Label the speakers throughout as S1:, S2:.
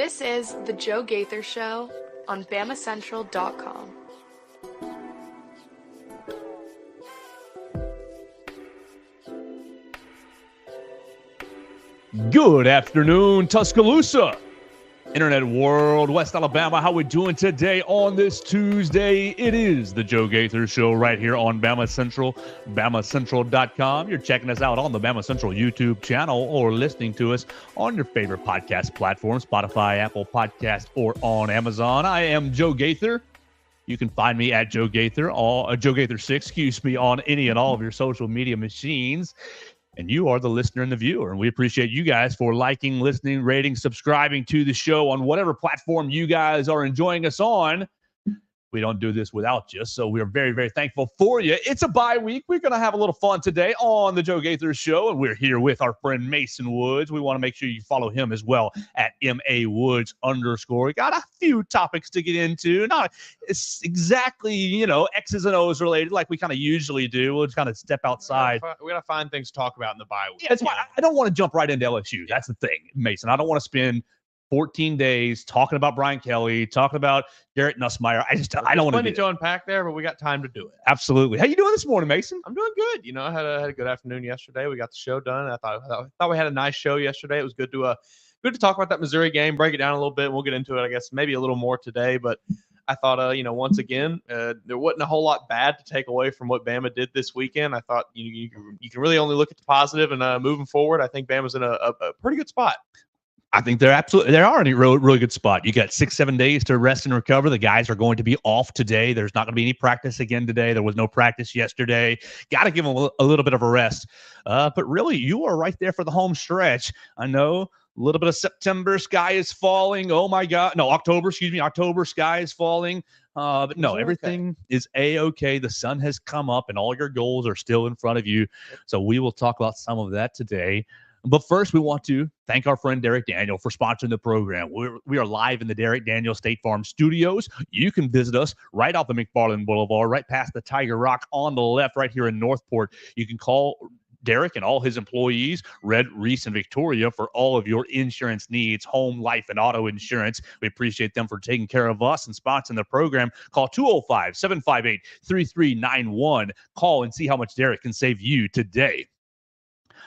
S1: This is The Joe Gaither Show on BamaCentral.com.
S2: Good afternoon, Tuscaloosa, Internet World, West Alabama. How we doing today on this Tuesday? It is the Joe Gaither Show right here on Bama Central, BamaCentral.com. You're checking us out on the Bama Central YouTube channel or listening to us on your favorite podcast platform, Spotify, Apple Podcast, or on Amazon. I am Joe Gaither. You can find me at Joe Gaither, Joe Gaither 6, excuse me, on any and all of your social media machines. And you are the listener and the viewer. And we appreciate you guys for liking, listening, rating, subscribing to the show on whatever platform you guys are enjoying us on. We don't do this without you, so we are very, very thankful for you. It's a bye week. We're going to have a little fun today on the Joe Gaither Show, and we're here with our friend Mason Woods. We want to make sure you follow him as well at MAWoods_. We got a few topics to get into. Not exactly, X's and O's related like we kind of usually do. We'll just kind of step outside.
S3: We got to find things to talk about in the bye week.
S2: Yeah, that's why I don't want to jump right into LSU. That's the thing, Mason. I don't want to spend 14 days talking about Brian Kelly, talking about Garrett Nussmeier. I don't want to do
S3: to unpack there, but we got time to do it.
S2: Absolutely. How you doing this morning, Mason?
S3: I'm doing good. I had a good afternoon yesterday. We got the show done. I thought we had a nice show yesterday. It was good to talk about that Missouri game, break it down a little bit. We'll get into it, I guess, maybe a little more today. But I thought, once again, there wasn't a whole lot bad to take away from what Bama did this weekend. I thought you can really only look at the positive, and moving forward, I think Bama's in a pretty good spot.
S2: I think they are in a really good spot. You got 6-7 days to rest and recover. The guys are going to be off today. There's not going to be any practice again today. There was no practice yesterday. Got to give them a little bit of a rest. But really, you are right there for the home stretch. I know a little bit of September, sky is falling. Oh my God. No, October, sky is falling. But no, everything is A-okay. The sun has come up and all your goals are still in front of you. So we will talk about some of that today. But first, we want to thank our friend Derek Daniel for sponsoring the program. We are live in the Derek Daniel State Farm Studios. You can visit us right off the McFarland Boulevard, right past the Tiger Rock on the left, right here in Northport. You can call Derek and all his employees, Red, Reese, and Victoria, for all of your insurance needs, home, life, and auto insurance. We appreciate them for taking care of us and sponsoring the program. Call 205-758-3391. Call and see how much Derek can save you today.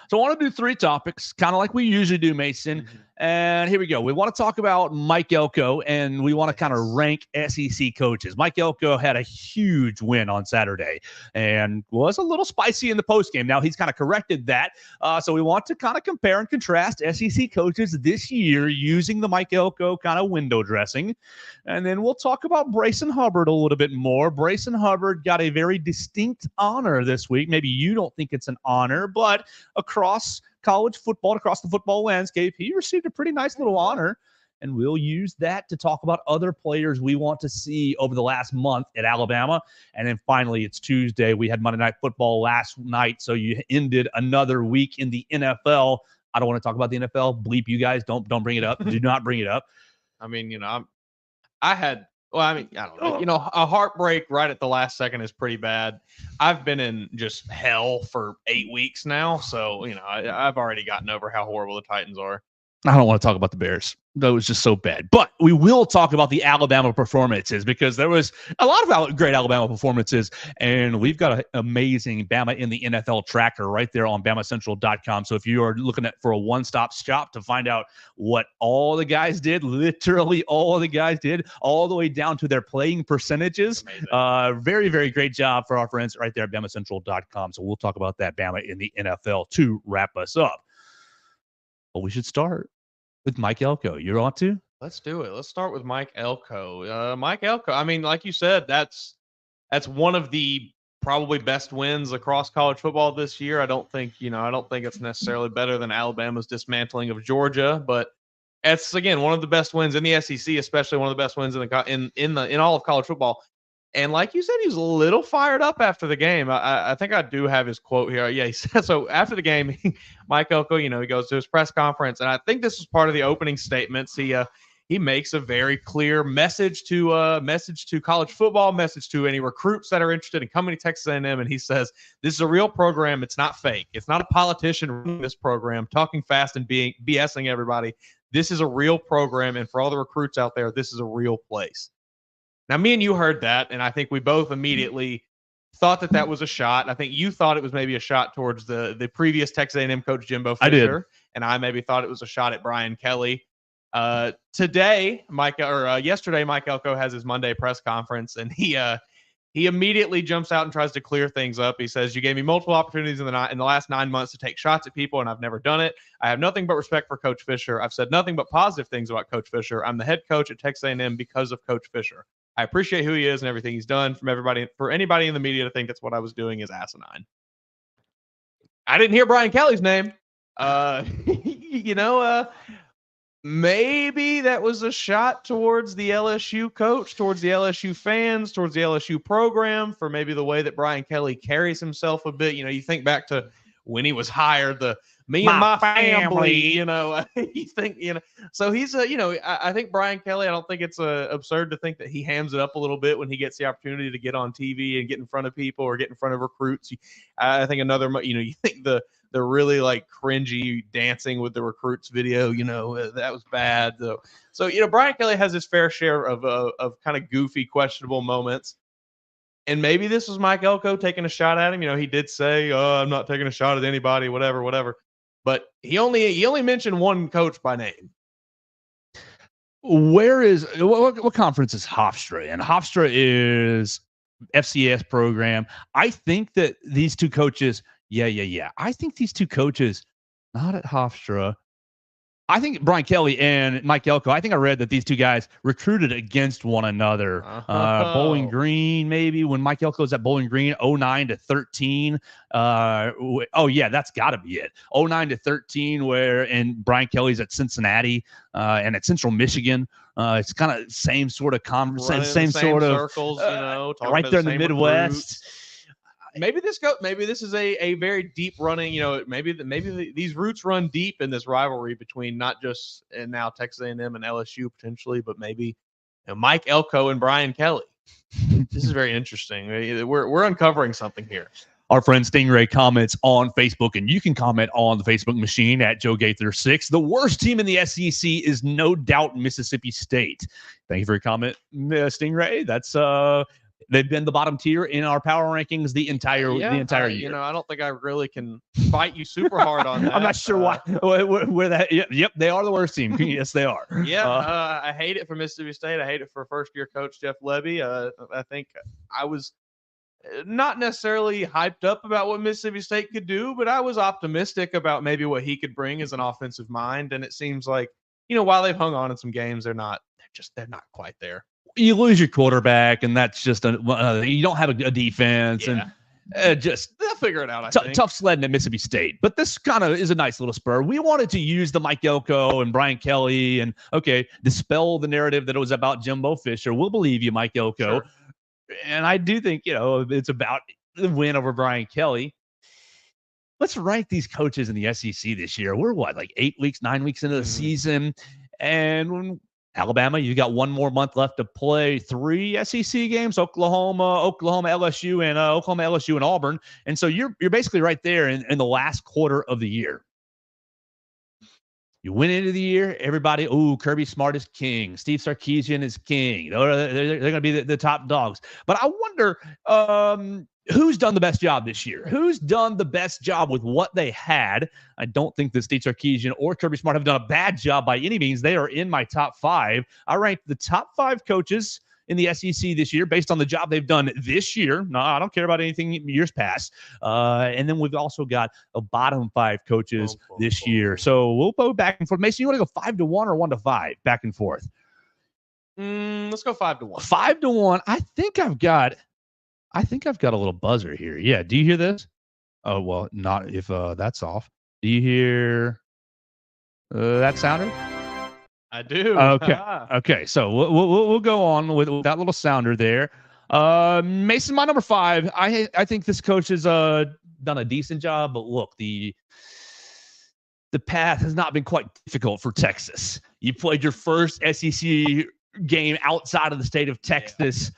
S2: So I want to do 3 topics, kind of like we usually do, Mason. Mm-hmm. And here we go. We want to talk about Mike Elko, and we want to kind of rank SEC coaches. Mike Elko had a huge win on Saturday and was a little spicy in the postgame. Now he's kind of corrected that. So we want to kind of compare and contrast SEC coaches this year using the Mike Elko kind of window dressing. And then we'll talk about Brayson Hubbard a little bit more. Brayson Hubbard got a very distinct honor this week. Maybe you don't think it's an honor, but across college football, across the football landscape, he received a pretty nice little honor, and we'll use that to talk about other players we want to see over the last month at Alabama. And then finally, it's Tuesday. We had Monday Night Football last night, so you ended another week in the NFL. I don't want to talk about the NFL. Bleep you guys. Don't bring it up. Do not bring it up.
S3: I mean, I don't know. A heartbreak right at the last second is pretty bad. I've been in just hell for 8 weeks now, so I've already gotten over how horrible the Titans are.
S2: I don't want to talk about the Bears. That was just so bad. But we will talk about the Alabama performances because there was a lot of great Alabama performances, and we've got an amazing Bama in the NFL tracker right there on BamaCentral.com. So if you are looking for a one-stop shop to find out what all the guys did, literally all the guys did, all the way down to their playing percentages, very, very great job for our friends right there at BamaCentral.com. So we'll talk about that Bama in the NFL to wrap us up. But we should start with Mike Elko. You're on to?
S3: Let's do it. Let's start with Mike Elko. Mike Elko, I mean, like you said, that's one of the probably best wins across college football this year. I don't think it's necessarily better than Alabama's dismantling of Georgia, but it's again one of the best wins in the SEC, especially one of the best wins in all of college football. And like you said, he was a little fired up after the game. I think I do have his quote here. Yeah, he said so after the game. Mike Elko, he goes to his press conference, and I think this was part of the opening statements. He makes a very clear message to college football, message to any recruits that are interested in coming to Texas A&M, and he says this is a real program. It's not fake. It's not a politician running this program, talking fast and BSing everybody. this is a real program, and for all the recruits out there, this is a real place. Now, me and you heard that, and I think we both immediately thought that was a shot. I think you thought it was maybe a shot towards the previous Texas A&M coach Jimbo Fisher.
S2: I did.
S3: And I maybe thought it was a shot at Brian Kelly. Yesterday, Mike Elko has his Monday press conference, and he immediately jumps out and tries to clear things up. He says, "You gave me multiple opportunities in the last 9 months to take shots at people, and I've never done it. I have nothing but respect for Coach Fisher. I've said nothing but positive things about Coach Fisher. I'm the head coach at Texas A&M because of Coach Fisher. I appreciate who he is and everything he's done. For anybody in the media to think that's what I was doing is asinine." I didn't hear Brian Kelly's name. Maybe that was a shot towards the LSU coach, towards the LSU fans, towards the LSU program, for maybe the way that Brian Kelly carries himself a bit. You think back to when he was hired, me and my family, you think, so he's I think Brian Kelly, I don't think it's absurd to think that he hams it up a little bit when he gets the opportunity to get on TV and get in front of people or get in front of recruits. I think you think the really like cringy dancing with the recruits video, that was bad. So Brian Kelly has his fair share of kind of goofy, questionable moments. And maybe this was Mike Elko taking a shot at him. He did say, "I'm not taking a shot at anybody," whatever. But he only mentioned one coach by name.
S2: What conference is Hofstra in? Hofstra is FCS program. I think that these two coaches, I think these two coaches, not at Hofstra. I think Brian Kelly and Mike Elko, I think I read that these two guys recruited against one another. Bowling Green, maybe, when Mike Elko was at Bowling Green, 09 to 13. That's got to be it. 09 to 13, and Brian Kelly's at Cincinnati and at Central Michigan. It's kind of same sort of conversation, same sort of
S3: circles,
S2: right there in the Midwest.
S3: Recruits. Maybe this is a very deep running, maybe these roots run deep in this rivalry between not just and now Texas A&M and LSU potentially, but maybe Mike Elko and Brian Kelly. This is very interesting. We're uncovering something here.
S2: Our friend Stingray comments on Facebook, and you can comment on the Facebook machine at Joe Gaither 6. The worst team in the SEC is no doubt Mississippi State. Thank you for your comment, Stingray. That's they've been the bottom tier in our power rankings the entire year.
S3: I don't think I really can fight you super hard on that.
S2: I'm not sure why. Where that? Yep, they are the worst team. Yes, they are.
S3: I hate it for Mississippi State. I hate it for first-year coach Jeff Levy. I think I was not necessarily hyped up about what Mississippi State could do, but I was optimistic about maybe what he could bring as an offensive mind. And it seems like, while they've hung on in some games, they're not quite there.
S2: You lose your quarterback, and that's just you don't have a defense, and just
S3: they'll figure it out. I think
S2: tough sledding at Mississippi State, but this kind of is a nice little spur. We wanted to use the Mike Elko and Brian Kelly, and dispel the narrative that it was about Jimbo Fisher. We'll believe you, Mike Elko,
S3: sure.
S2: And I do think it's about the win over Brian Kelly. Let's rank these coaches in the SEC this year. We're 9 weeks into the season, and Alabama, you got one more month left to play. 3 SEC games: Oklahoma, LSU, and Oklahoma, LSU, and Auburn. And so you're basically right there in the last quarter of the year. You went into the year, everybody, Kirby Smart is king. Steve Sarkisian is king. They're going to be the top dogs. But I wonder who's done the best job this year? Who's done the best job with what they had? I don't think that Steve Sarkisian or Kirby Smart have done a bad job by any means. They are in my top 5. I ranked the top 5 coaches in the SEC this year based on the job they've done this year. No, I don't care about anything years past. And then we've also got a bottom 5 coaches this year. So we'll go back and forth. Mason, you want to go 5-1 or 1-5 back and forth?
S3: Let's go 5-1.
S2: 5-1. I think I've got a little buzzer here. Yeah. Do you hear this? Oh, well, not if that's off. Do you hear that sounder?
S3: I do.
S2: Okay. So we'll go on with that little sounder there. Mason, my number 5. I think this coach has done a decent job, but look, the path has not been quite difficult for Texas. You played your first SEC game outside of the state of Texas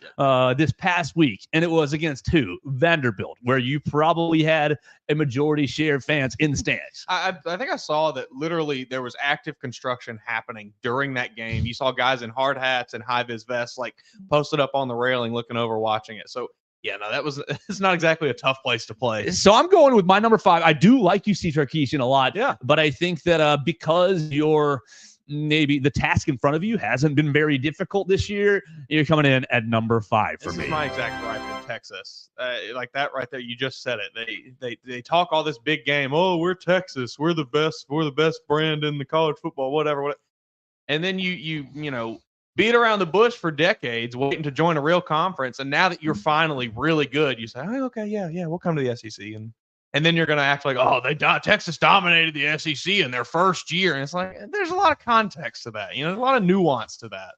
S2: this past week, and it was against who? Vanderbilt, where you probably had a majority share of fans in the stands.
S3: I think I saw that literally there was active construction happening during that game. You saw guys in hard hats and high-vis vests like posted up on the railing looking over watching it. So yeah, no, it's not exactly a tough place to play.
S2: So I'm going with my number 5. I do like UC Sarkeesian a lot,
S3: yeah,
S2: but I think that because maybe the task in front of you hasn't been very difficult this year, you're coming in at number 5 for me.
S3: This is my exact gripe with Texas. Like that right there, you just said it. They talk all this big game. Oh, we're Texas. We're the best. We're the best brand in the college football, whatever. And then you beat around the bush for decades, waiting to join a real conference. And now that you're finally really good, you say, oh, okay, yeah, we'll come to the SEC. And then you're going to act like, oh, Texas dominated the SEC in their first year. And it's like, there's a lot of context to that. There's a lot of nuance to that.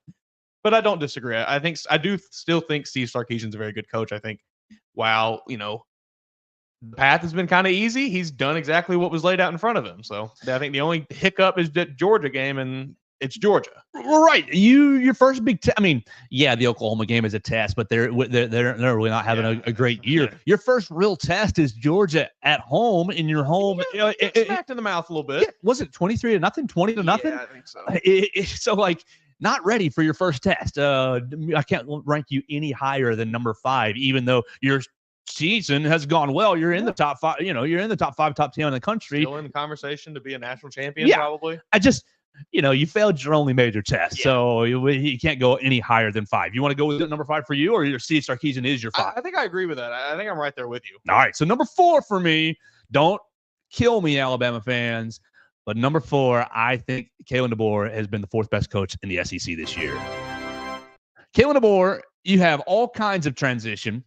S3: But I don't disagree. I do still think Steve Sarkisian's a very good coach. I think, while, the path has been kind of easy, he's done exactly what was laid out in front of him. So I think the only hiccup is that Georgia game, and it's Georgia.
S2: Right. Your first big test. I mean, yeah, the Oklahoma game is a test, but they're really not having a great year.
S3: Yeah.
S2: Your first real test is Georgia at home in your home.
S3: Smacked in the mouth a little bit.
S2: Yeah, was it 23-0, 20-0?
S3: Yeah, I think so.
S2: So like, not ready for your first test. I can't rank you any higher than number 5, even though your season has gone well. You're in the top 5. You're in the top 5, top 10 in the country.
S3: Still in the conversation to be a national champion,
S2: yeah,
S3: probably.
S2: You failed your only major test, so you can't go any higher than 5. You want to go with number 5 for you, or your Steve Sarkisian is your 5?
S3: I think I agree with that. I think I'm right there with you.
S2: All right, so number 4 for me. Don't kill me, Alabama fans, but number 4, I think Kalen DeBoer has been the 4th best coach in the SEC this year. Kalen DeBoer, you have all kinds of transition.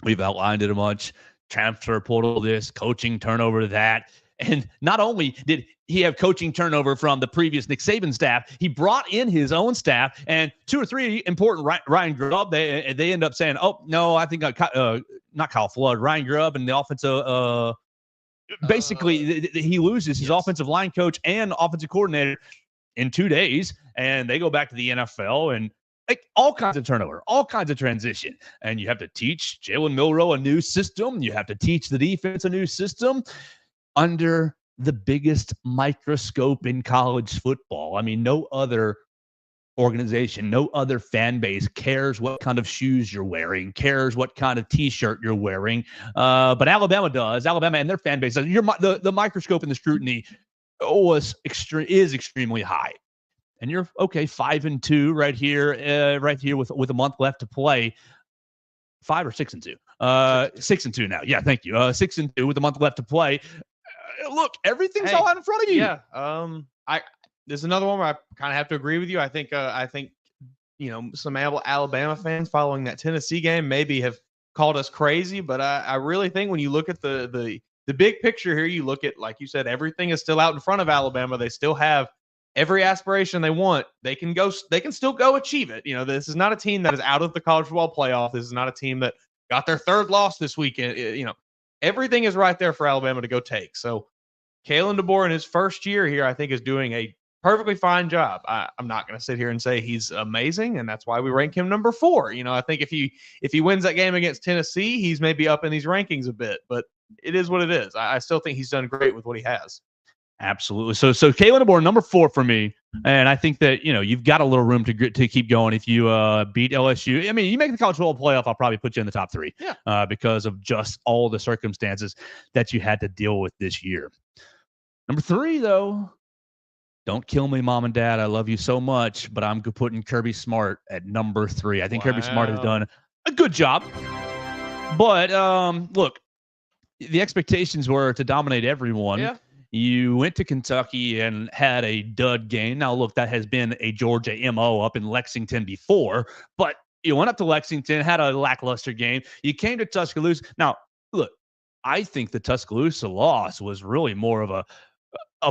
S2: We've outlined it a bunch. Transfer portal, this, coaching turnover, that. And not only did he have coaching turnover from the previous Nick Saban staff, he brought in his own staff, and 2 or 3 important Ryan Grubb, they end up saying, oh, no, I think not Kyle Flood, Ryan Grubb, and the offensive basically he loses his offensive line coach and offensive coordinator in 2 days, and they go back to the NFL, and like all kinds of turnover, all kinds of transition. And you have to teach Jalen Milroe a new system. You have to teach the defense a new system under the biggest microscope in college football. I mean, no other organization, no other fan base cares what kind of shoes you're wearing, cares what kind of T-shirt you're wearing. But Alabama does. Alabama and their fan base, the microscope and the scrutiny is extremely high. And you're 5-2 right here with a month left to play. 5 or 6-2? 6-2 now. Yeah, thank you. 6-2 with a month left to play. Look, everything's all out in front of you.
S3: Yeah. There's another one where I kind of have to agree with you. I think some Alabama fans following that Tennessee game maybe have called us crazy, but I really think when you look at the big picture here, you look at, like you said, everything is still out in front of Alabama. They still have every aspiration they want. They can still go achieve it. This is not a team that is out of the college football playoff. This is not a team that got their 3rd loss this weekend. Everything is right there for Alabama to go take. So Kalen DeBoer in his first year here, I think, is doing a perfectly fine job. I'm not going to sit here and say he's amazing, and that's why we rank him number 4. I think if he wins that game against Tennessee, he's maybe up in these rankings a bit, but it is what it is. I still think he's done great with what he has.
S2: Absolutely. So Kalen DeBoer, number 4 for me, and I think that you've got a little room to keep going if you beat LSU. I mean, you make the college football playoff, I'll probably put you in the top 3, because of just all the circumstances that you had to deal with this year. Number 3, though, don't kill me, Mom and Dad. I love you so much, but I'm putting Kirby Smart at number 3. I think Kirby Smart has done a good job, but look, the expectations were to dominate everyone.
S3: Yeah.
S2: You went to Kentucky and had a dud game. Now, look, that has been a Georgia MO up in Lexington before, but you went up to Lexington, had a lackluster game. You came to Tuscaloosa. Now, look, I think the Tuscaloosa loss was really more of a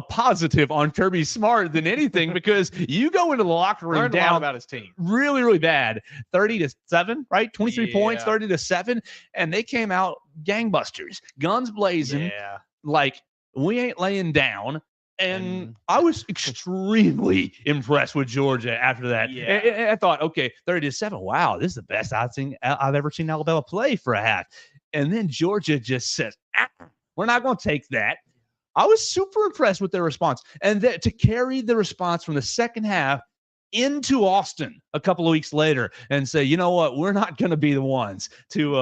S2: positive on Kirby Smart than anything, because you go into the locker room down
S3: about his team
S2: really, really bad, 30-7, right? 23 points, 30-7, and they came out gangbusters, guns blazing.
S3: Yeah.
S2: Like, we ain't laying down. And I was extremely impressed with Georgia after that.
S3: Yeah.
S2: And I thought, okay, 30-7. Wow, this is the best I've ever seen Alabama play for a half. And then Georgia just said, we're not going to take that. I was super impressed with their response. And to carry the response from the second half into Austin a couple of weeks later and say, you know what, we're not going to be the ones to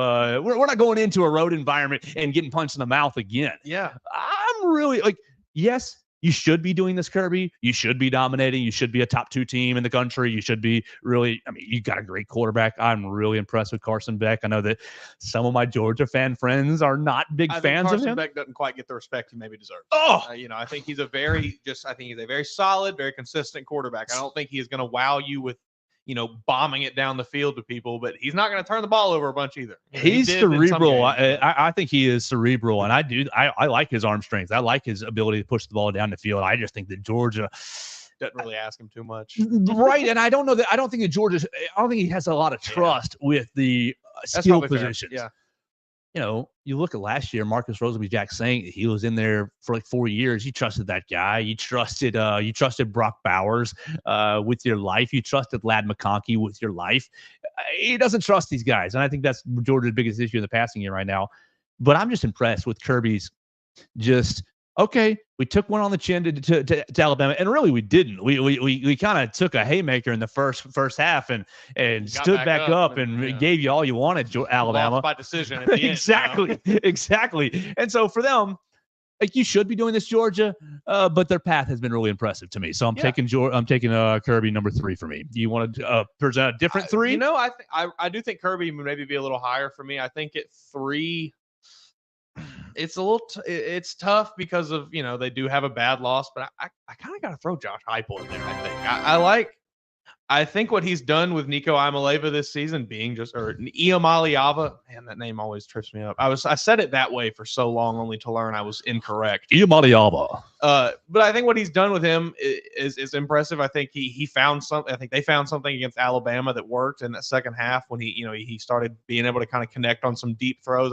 S2: we're not going into a road environment and getting punched in the mouth again.
S3: Yeah.
S2: I'm really like, yes, you should be doing this, Kirby. You should be dominating. You should be a top 2 team in the country. You should be really, I mean, you got a great quarterback. I'm really impressed with Carson Beck. I know that some of my Georgia fan friends are not big fans of him.
S3: Carson Beck doesn't quite get the respect he maybe deserves.
S2: Oh,
S3: I think he's a very solid, very consistent quarterback. I don't think he's going to wow you with, bombing it down the field to people, but he's not going to turn the ball over a bunch either.
S2: He's cerebral. I think he is cerebral, and I like his arm strength. I like his ability to push the ball down the field. I just think that Georgia
S3: doesn't really ask him too much.
S2: Right, and I don't think he has a lot of trust with the skill positions.
S3: Yeah.
S2: You look at last year, Marcus Roseby-Jack saying he was in there for like 4 years. You trusted that guy. You trusted Brock Bowers with your life. You trusted Ladd McConkey with your life. He doesn't trust these guys, and I think that's Georgia's biggest issue in the passing game right now. But I'm just impressed with Kirby's okay, we took one on the chin to Alabama, and really we didn't. We kind of took a haymaker in the first half and stood back up and gave you all you wanted, Alabama.
S3: Lost by decision at the
S2: Exactly, exactly. And so for them, like, you should be doing this, Georgia, but their path has been really impressive to me. So I'm taking Kirby number 3 for me. Do you want to present a different 3?
S3: I do think Kirby would maybe be a little higher for me. I think at 3. It's it's tough because of, they do have a bad loss, but I kind of got to throw Josh Heupel in there. I think what he's done with Nico Iamaleava this season, Iamaleava, man, that name always trips me up. I said it that way for so long, only to learn I was incorrect.
S2: Iamaleava.
S3: But I think what he's done with him is impressive. I think he found something. I think they found something against Alabama that worked in that second half when he started being able to kind of connect on some deep throws.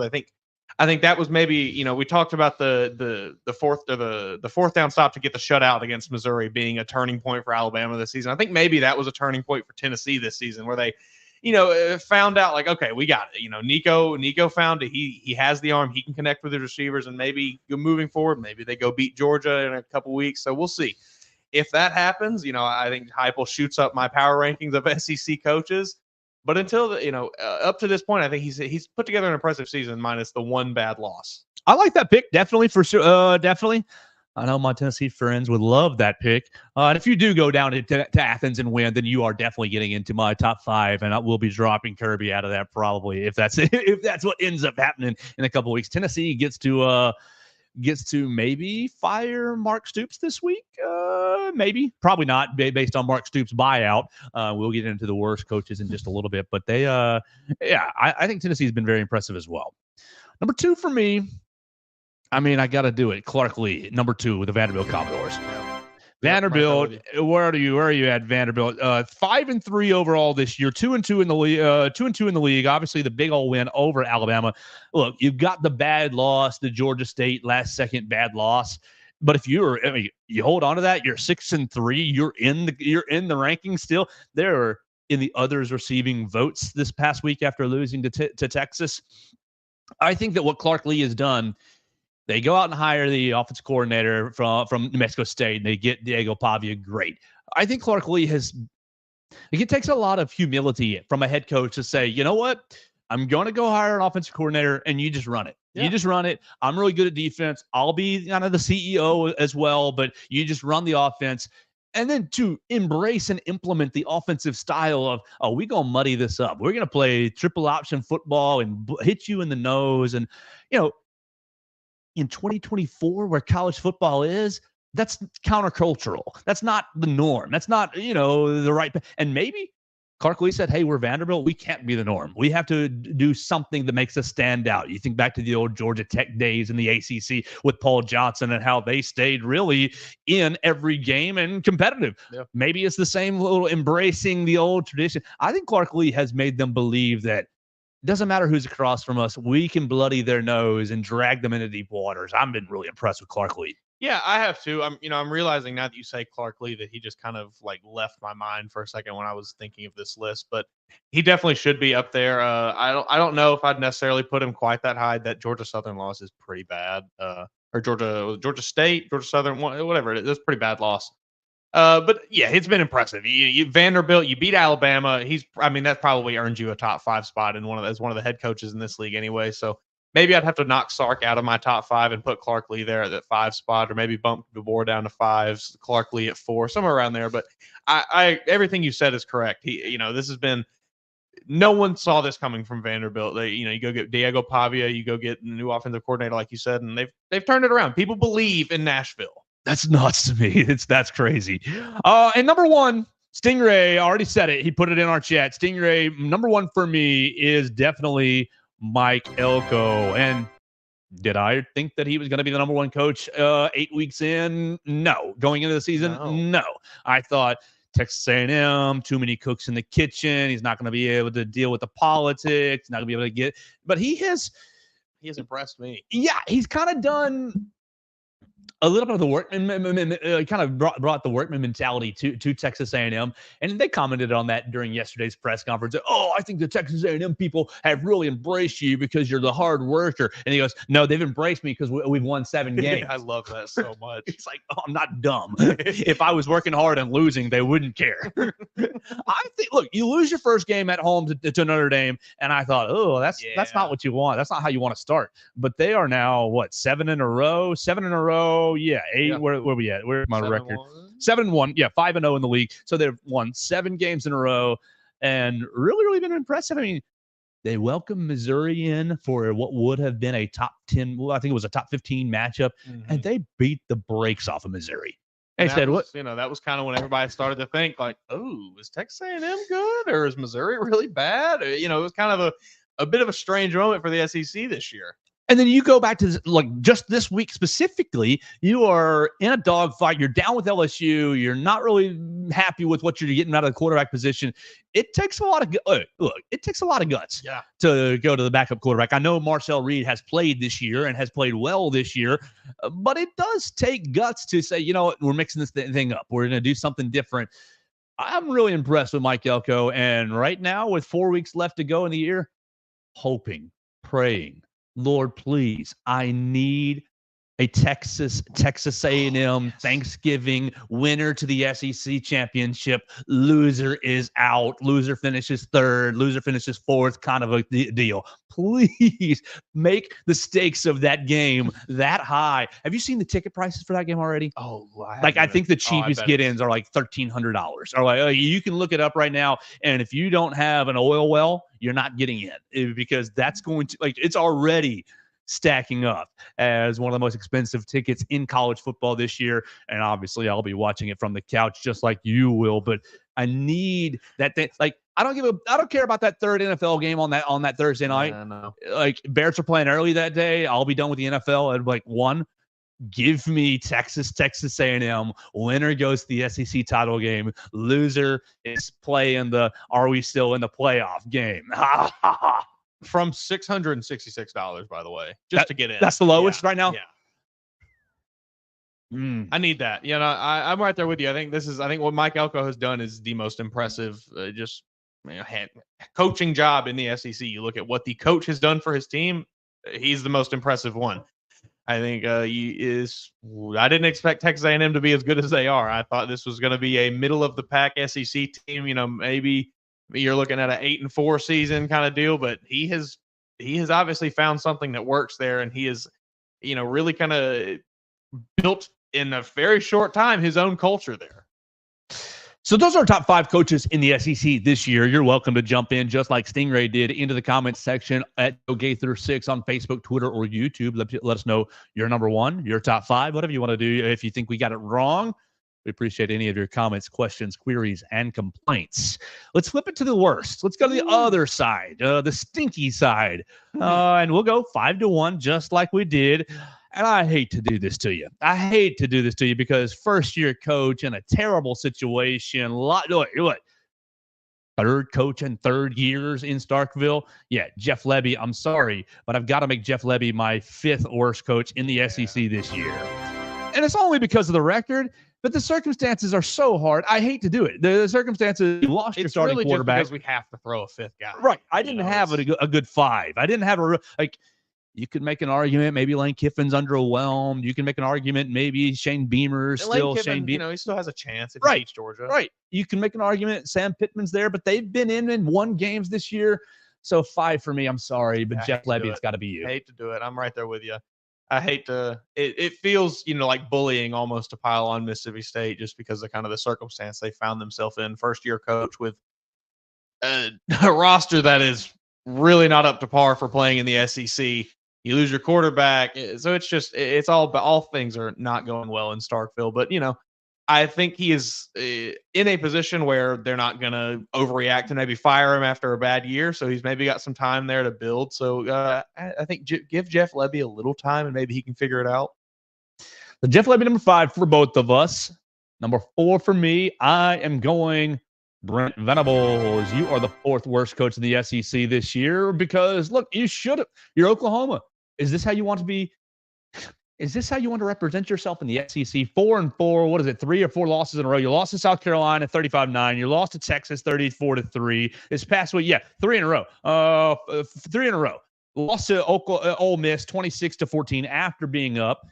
S3: I think that was maybe, we talked about the fourth down stop to get the shutout against Missouri being a turning point for Alabama this season. I think maybe that was a turning point for Tennessee this season, where they, found out, like, okay, we got it. Nico found it. He has the arm. He can connect with his receivers, and maybe moving forward, maybe they go beat Georgia in a couple weeks. So we'll see. If that happens, I think Heupel shoots up my power rankings of SEC coaches. But until up to this point, I think he's put together an impressive season minus the one bad loss.
S2: I like that pick, definitely, for sure. Definitely. I know my Tennessee friends would love that pick. And if you do go down to Athens and win, then you are definitely getting into my top 5, and I will be dropping Kirby out of that probably if that's what ends up happening in a couple of weeks. Tennessee gets to maybe fire Mark Stoops this week. Maybe, probably not, based on Mark Stoops' buyout. We'll get into the worst coaches in just a little bit, but I think Tennessee has been very impressive as well. Number 2 for me, I got to do it. Clark Lee, number 2 with the Vanderbilt Commodores. Vanderbilt, where are you at, Vanderbilt? 5-3 overall this year, 2-2 in the league. 2-2 in the league. Obviously, the big old win over Alabama. Look, you've got the bad loss, the Georgia State last second bad loss. But if you hold on to that, you're 6-3. You're in the rankings still. They're in the others receiving votes this past week after losing to Texas. I think that what Clark Lee has done, they go out and hire the offensive coordinator from New Mexico State, and they get Diego Pavia. Great. I think Clark Lee it takes a lot of humility from a head coach to say, you know what? I'm going to go hire an offensive coordinator, and you just run it. Yeah. You just run it. I'm really good at defense. I'll be kind of the CEO as well, but you just run the offense. And then to embrace and implement the offensive style of, we're going to muddy this up. We're going to play triple option football and hit you in the nose. And, in 2024, where college football is, that's countercultural. That's not the norm. That's not, the right. And maybe Clark Lee said, hey, we're Vanderbilt. We can't be the norm. We have to do something that makes us stand out. You think back to the old Georgia Tech days in the ACC with Paul Johnson and how they stayed really in every game and competitive. Yeah. Maybe it's the same little embracing the old tradition. I think Clark Lee has made them believe that it doesn't matter who's across from us. We can bloody their nose and drag them into deep waters. I've been really impressed with Clark Lee.
S3: Yeah, I have to. I'm realizing now that you say Clark Lee that he just kind of like left my mind for a second when I was thinking of this list, but he definitely should be up there. I don't know if I'd necessarily put him quite that high. That Georgia Southern loss is pretty bad. Or Georgia State, Georgia Southern, whatever it is, it's a pretty bad loss. But yeah, it's been impressive. Vanderbilt, you beat Alabama. That probably earned you a top 5 spot in as one of the head coaches in this league anyway. So maybe I'd have to knock Sark out of my top 5 and put Clark Lee there at that 5 spot, or maybe bump DeBoer down to 5s, Clark Lee at 4, somewhere around there. But everything you said is correct. This has been, no one saw this coming from Vanderbilt. You go get Diego Pavia, you go get a new offensive coordinator, like you said, and they've turned it around. People believe in Nashville.
S2: That's nuts to me. That's crazy. And number 1, Stingray, I already said it. He put it in our chat. Stingray, number 1 for me is definitely Mike Elko. And did I think that he was going to be the number 1 coach 8 weeks in? No. Going into the season? No. I thought Texas A&M, too many cooks in the kitchen. He's not going to be able to deal with the politics. Not going to be able to get. But he has
S3: impressed me.
S2: Yeah, he's kind of done a little bit of the workman, kind of brought the workman mentality to Texas A&M, and they commented on that during yesterday's press conference. Oh, I think the Texas A&M people have really embraced you because you're the hard worker. And he goes, no, they've embraced me because we've won 7 games.
S3: I love that so much.
S2: It's like, oh, I'm not dumb. If I was working hard and losing, they wouldn't care. I think, look, you lose your first game at home to Notre Dame, and I thought, oh, that's not what you want. That's not how you want to start. But they are now, what, 7 in a row? 7 in a row. Yeah, 8. Yeah. Where we at? Where's my record? 7-1. Yeah, 5-0 in the league. So they've won 7 games in a row, and really, really been impressive. I mean, they welcomed Missouri in for what would have been a top 10. Well, I think it was a top 15 matchup, and they beat the brakes off of Missouri. And said, "What?"
S3: That was kind of when everybody started to think, like, "Oh, is Texas A&M good, or is Missouri really bad?" It was kind of a bit of a strange moment for the SEC this year.
S2: And then you go back to just this week specifically, you are in a dogfight. You're down with LSU. You're not really happy with what you're getting out of the quarterback position. It takes a lot of it takes a lot of guts to go to the backup quarterback. I know Marcel Reed has played this year and has played well this year, but it does take guts to say, you know what, we're mixing this thing up. We're going to do something different. I'm really impressed with Mike Elko, and right now with 4 weeks left to go in the year, hoping, praying, Lord, please, I need a Texas A&M Thanksgiving winner to the SEC championship. Loser is out. Loser finishes 3rd. Loser finishes 4th. Kind of a deal. Please make the stakes of that game that high. Have you seen the ticket prices for that game already?
S3: Oh,
S2: I think the cheapest get-ins are like $1,300. Or like you can look it up right now. And if you don't have an oil well, you're not getting in, because that's going to it's already stacking up as one of the most expensive tickets in college football this year. And obviously I'll be watching it from the couch just like you will, but I need that thing. Like, I don't care about that 3rd NFL game on that Thursday night.
S3: No.
S2: Like, Bears are playing early that day. I'll be done with the NFL at like 1. Give me Texas A&M. Winner goes to the SEC title game. Loser is playing the are we still in the playoff game.
S3: From $666, by the way, just to get in.
S2: That's the lowest right now?
S3: Yeah. I need that. I'm right there with you. I think what Mike Elko has done is the most impressive coaching job in the SEC. You look at what the coach has done for his team, he's the most impressive one. I think I didn't expect Texas A&M to be as good as they are. I thought this was going to be a middle-of-the-pack SEC team, maybe you're looking at an 8-4 season kind of deal, but he has obviously found something that works there, and he is, really kind of built in a very short time his own culture there.
S2: So those are our top 5 coaches in the SEC this year. You're welcome to jump in, just like Stingray did, into the comments section at Gaither6 on Facebook, Twitter, or YouTube. Let us know your number 1, your top 5, whatever you want to do. If you think we got it wrong, we appreciate any of your comments, questions, queries, and complaints. Let's flip it to the worst. Let's go to the other side, the stinky side. And we'll go 5-1, just like we did. And I hate to do this to you. Because first-year coach in a terrible situation. What? 3rd coach in 3rd years in Starkville. Yeah, Jeff Lebby. I'm sorry, but I've got to make Jeff Lebby my 5th worst coach in the SEC this year. And it's only because of the record, but the circumstances are so hard. I hate to do it. The circumstances, you lost your starting
S3: really
S2: quarterback.
S3: just because we have to throw a fifth guy.
S2: Right. I didn't have a good 5. I didn't have you could make an argument maybe Lane Kiffin's underwhelmed. You can make an argument maybe Shane Beamer's still Shane Beamer.
S3: He still has a chance if he beats Georgia.
S2: Right. You can make an argument Sam Pittman's there, but they've been in 1 games this year. So 5 for me. I'm sorry, but Jeff Lebby, it's got to be you.
S3: I hate to do it. I'm right there with you. I hate to. It feels like bullying almost to pile on Mississippi State just because of kind of the circumstance they found themselves in. First year coach with a roster that is really not up to par for playing in the SEC. You lose your quarterback, so it's all things are not going well in Starkville. But I think he is in a position where they're not going to overreact and maybe fire him after a bad year. So he's maybe got some time there to build. So I think give Jeff Lebby a little time and maybe he can figure it out.
S2: The Jeff Lebby number 5 for both of us. Number 4 for me, I am going Brent Venables. You are the 4th worst coach in the SEC this year because, look, you should have. You're Oklahoma. Is this how you want to be? Is this how you want to represent yourself in the SEC? 4-4. What is it? 3 or 4 losses in a row. You lost to South Carolina 35-9. You lost to Texas 34-3. This past week, 3 in a row. 3 in a row. Lost to Ole Miss 26-14 after being up.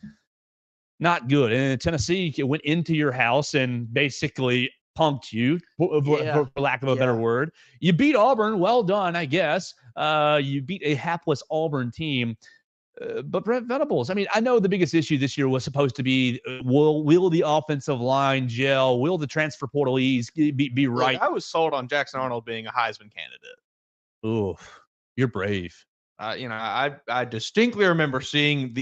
S2: Not good. And Tennessee went into your house and basically punked you, for lack of a better word. You beat Auburn. Well done, I guess. You beat a hapless Auburn team. But Brent Venables, I mean, I know the biggest issue this year was supposed to be will the offensive line gel? Will the transfer portal be right?
S3: Look, I was sold on Jackson Arnold being a Heisman candidate.
S2: Ooh, you're brave.
S3: I distinctly remember seeing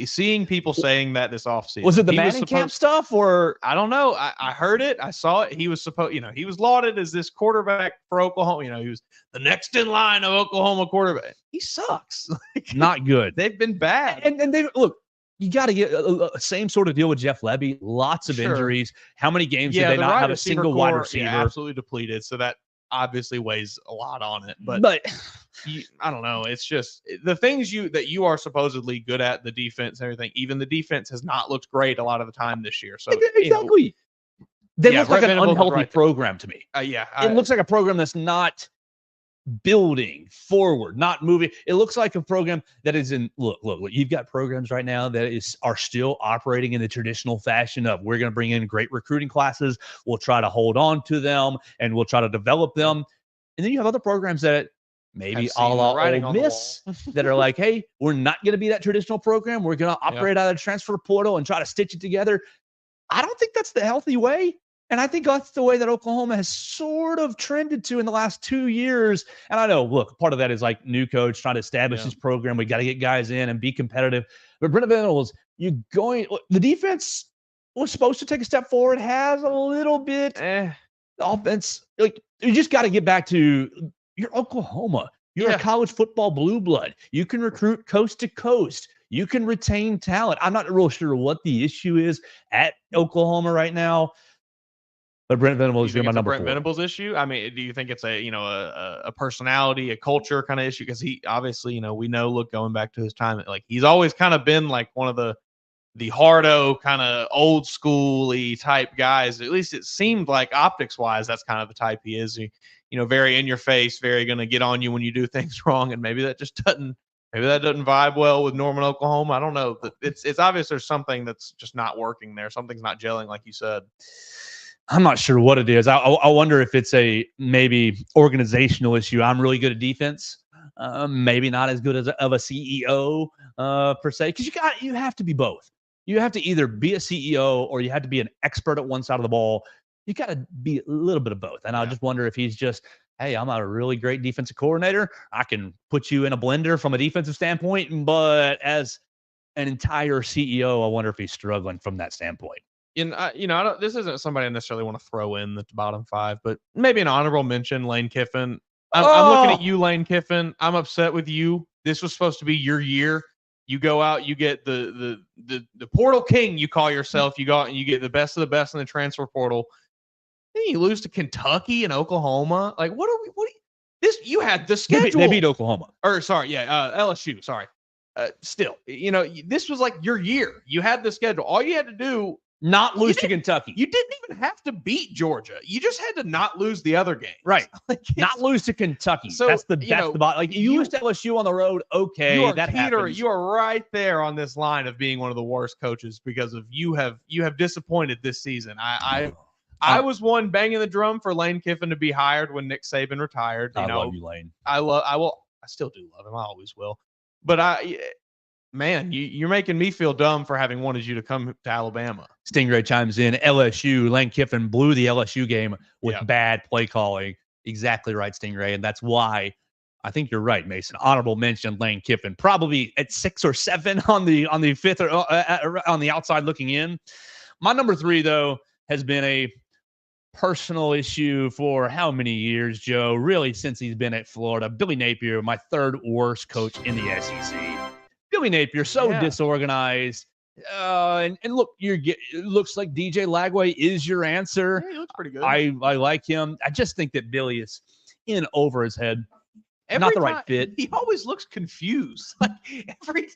S3: people saying that this offseason.
S2: Was it the Manning camp stuff, or
S3: I don't know? I heard it. I saw it. He was he was lauded as this quarterback for Oklahoma. He was the next in line of Oklahoma quarterback. He sucks.
S2: Not good.
S3: They've been bad.
S2: And they look. You got to get a same sort of deal with Jeff Lebby. Lots of injuries. How many games did they not have a single wide receiver?
S3: Yeah, absolutely depleted. So that obviously weighs a lot on it. But I don't know. It's just the things that you are supposedly good at, the defense and everything. Even the defense has not looked great a lot of the time this year. So
S2: exactly. They look like an unhealthy program to me. It looks like a program that's not building forward, not moving. It looks like a program that is in look, you've got programs right now that are still operating in the traditional fashion of we're going to bring in great recruiting classes. We'll try to hold on to them and we'll try to develop them. And then you have other programs that maybe a la Ole Miss that are like, hey, we're not going to be that traditional program. We're going to operate out of the transfer portal and try to stitch it together. I don't think that's the healthy way. And I think that's the way that Oklahoma has sort of trended to in the last 2 years. And I know, look, part of that is like new coach trying to establish his program. We got to get guys in and be competitive. But Brent Venables, the defense was supposed to take a step forward, has a little bit. The offense, you just got to get back to you're Oklahoma. You're a college football blue blood. You can recruit coast to coast. You can retain talent. I'm not real sure what the issue is at Oklahoma right now. But Brent Venables is my number 4.
S3: Brent Venables issue? I mean, do you think it's a personality, a culture kind of issue? Because he obviously, we know, look, going back to his time, like he's always kind of been like one of the hardo kind of old schooly type guys. At least it seemed like optics wise, that's kind of the type he is. He, very in your face, very going to get on you when you do things wrong. And maybe that doesn't vibe well with Norman, Oklahoma. I don't know. It's obvious there's something that's just not working there. Something's not gelling, like you said.
S2: I'm not sure what it is. I wonder if it's a maybe organizational issue. I'm really good at defense. Maybe not as good of a CEO per se, because you have to be both. You have to either be a CEO or you have to be an expert at one side of the ball. You got to be a little bit of both. And I just wonder if he's just, hey, I'm a really great defensive coordinator. I can put you in a blender from a defensive standpoint, but as an entire CEO, I wonder if he's struggling from that standpoint.
S3: This isn't somebody I necessarily want to throw in the bottom 5, but maybe an honorable mention, Lane Kiffin. I'm looking at you, Lane Kiffin. I'm upset with you. This was supposed to be your year. You go out, you get the portal king, you call yourself. You go out and you get the best of the best in the transfer portal. Then you lose to Kentucky and Oklahoma. Like, you had the schedule.
S2: They beat Oklahoma.
S3: LSU. Sorry. Still, this was like your year. You had the schedule. All you had to do
S2: Not lose to Kentucky.
S3: You didn't even have to beat Georgia. You just had to not lose the other games.
S2: Right.
S3: Like,
S2: not lose to Kentucky.
S3: So,
S2: that's the like you lose to LSU on the road. Okay, that happens.
S3: You are right there on this line of being one of the worst coaches because of you have disappointed this season. I was one banging the drum for Lane Kiffin to be hired when Nick Saban retired.
S2: I love you, Lane.
S3: I still do love him. I always will. But man, you're making me feel dumb for having wanted you to come to Alabama.
S2: Stingray chimes in. LSU, Lane Kiffin blew the LSU game with bad play calling. Exactly right, Stingray. And that's why I think you're right, Mason. Honorable mention, Lane Kiffin, probably at 6 or 7 on the fifth or on the outside looking in. My number 3, though, has been a personal issue for how many years, Joe? Really, since he's been at Florida. Billy Napier, my 3rd worst coach in the SEC. Billy Napier, so disorganized. And look, it looks like DJ Lagway is your answer.
S3: Yeah, he looks pretty good.
S2: I like him. I just think that Billy is in over his head. Not the right fit.
S3: He always looks confused. Like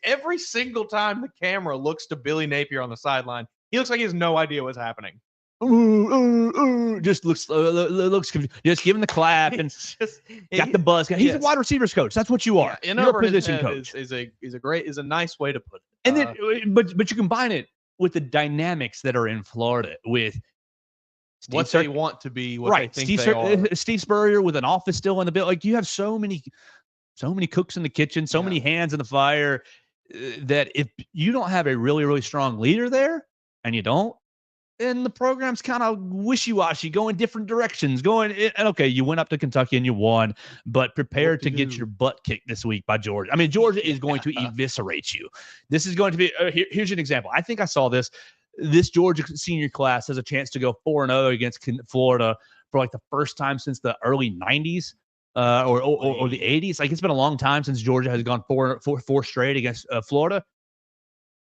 S3: every single time the camera looks to Billy Napier on the sideline, he looks like he has no idea what's happening.
S2: Just looks confused. Just give him the clap and got the buzz. He's a wide receivers coach. That's what you are.
S3: Yeah,
S2: you're a position coach.
S3: Is a nice way to put it.
S2: And then, but you combine it with the dynamics that are in Florida with
S3: they want to be, what they think they are.
S2: Steve Spurrier with an office still in the building. Like you have so many cooks in the kitchen, so many hands in the fire that if you don't have a really, really strong leader there, and you don't, and the program's kind of wishy-washy, going different directions, and okay, you went up to Kentucky and you won, but prepare to get your butt kicked this week by Georgia. I mean, Georgia is going to eviscerate you. This is going to be, here's an example. I think I saw this Georgia senior class has a chance to go 4-0 against Florida for like the first time since the early 90s or the 80s. Like it's been a long time since Georgia has gone four straight against Florida.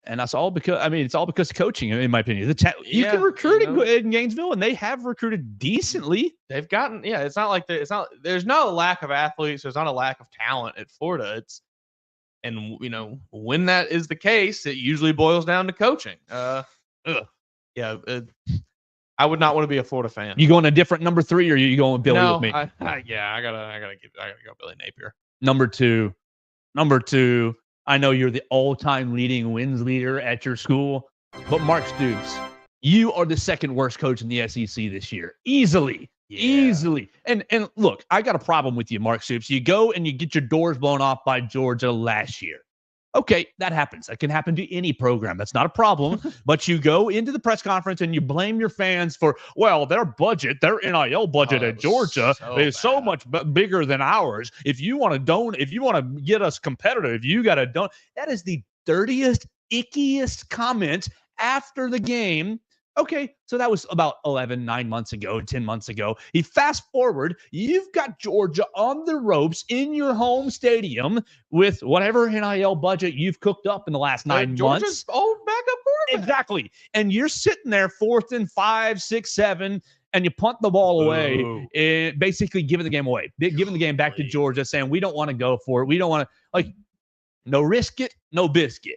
S2: And that's all because, it's all because of coaching, in my opinion. You can recruit in Gainesville, and they have recruited decently.
S3: They've gotten, it's not like there's no lack of athletes. There's not a lack of talent at Florida. When that is the case, it usually boils down to coaching. I would not want to be a Florida fan.
S2: You going a different number 3, or are you going with Billy with me?
S3: I gotta go Billy Napier.
S2: Number two. I know you're the all-time leading wins leader at your school, but Mark Stoops, you are the 2nd worst coach in the SEC this year. Easily. And look, I got a problem with you, Mark Stoops. You go and you get your doors blown off by Georgia last year. Okay, that happens. That can happen to any program. That's not a problem. But you go into the press conference and you blame your fans for, their NIL budget at Georgia is so much bigger than ours. If you want to get us competitive, you got to donate. That is the dirtiest, ickiest comment after the game. Okay, so that was about 9 months ago, 10 months ago. You fast forward, you've got Georgia on the ropes in your home stadium with whatever NIL budget you've cooked up in the last 9 months.
S3: Georgia's old backup quarterback.
S2: Exactly. And you're sitting there 4th and 5, 6, 7, and you punt the ball away, and basically giving the game away, giving the game back to Georgia, saying, we don't want to go for it. We don't want to, no risk it, no biscuit.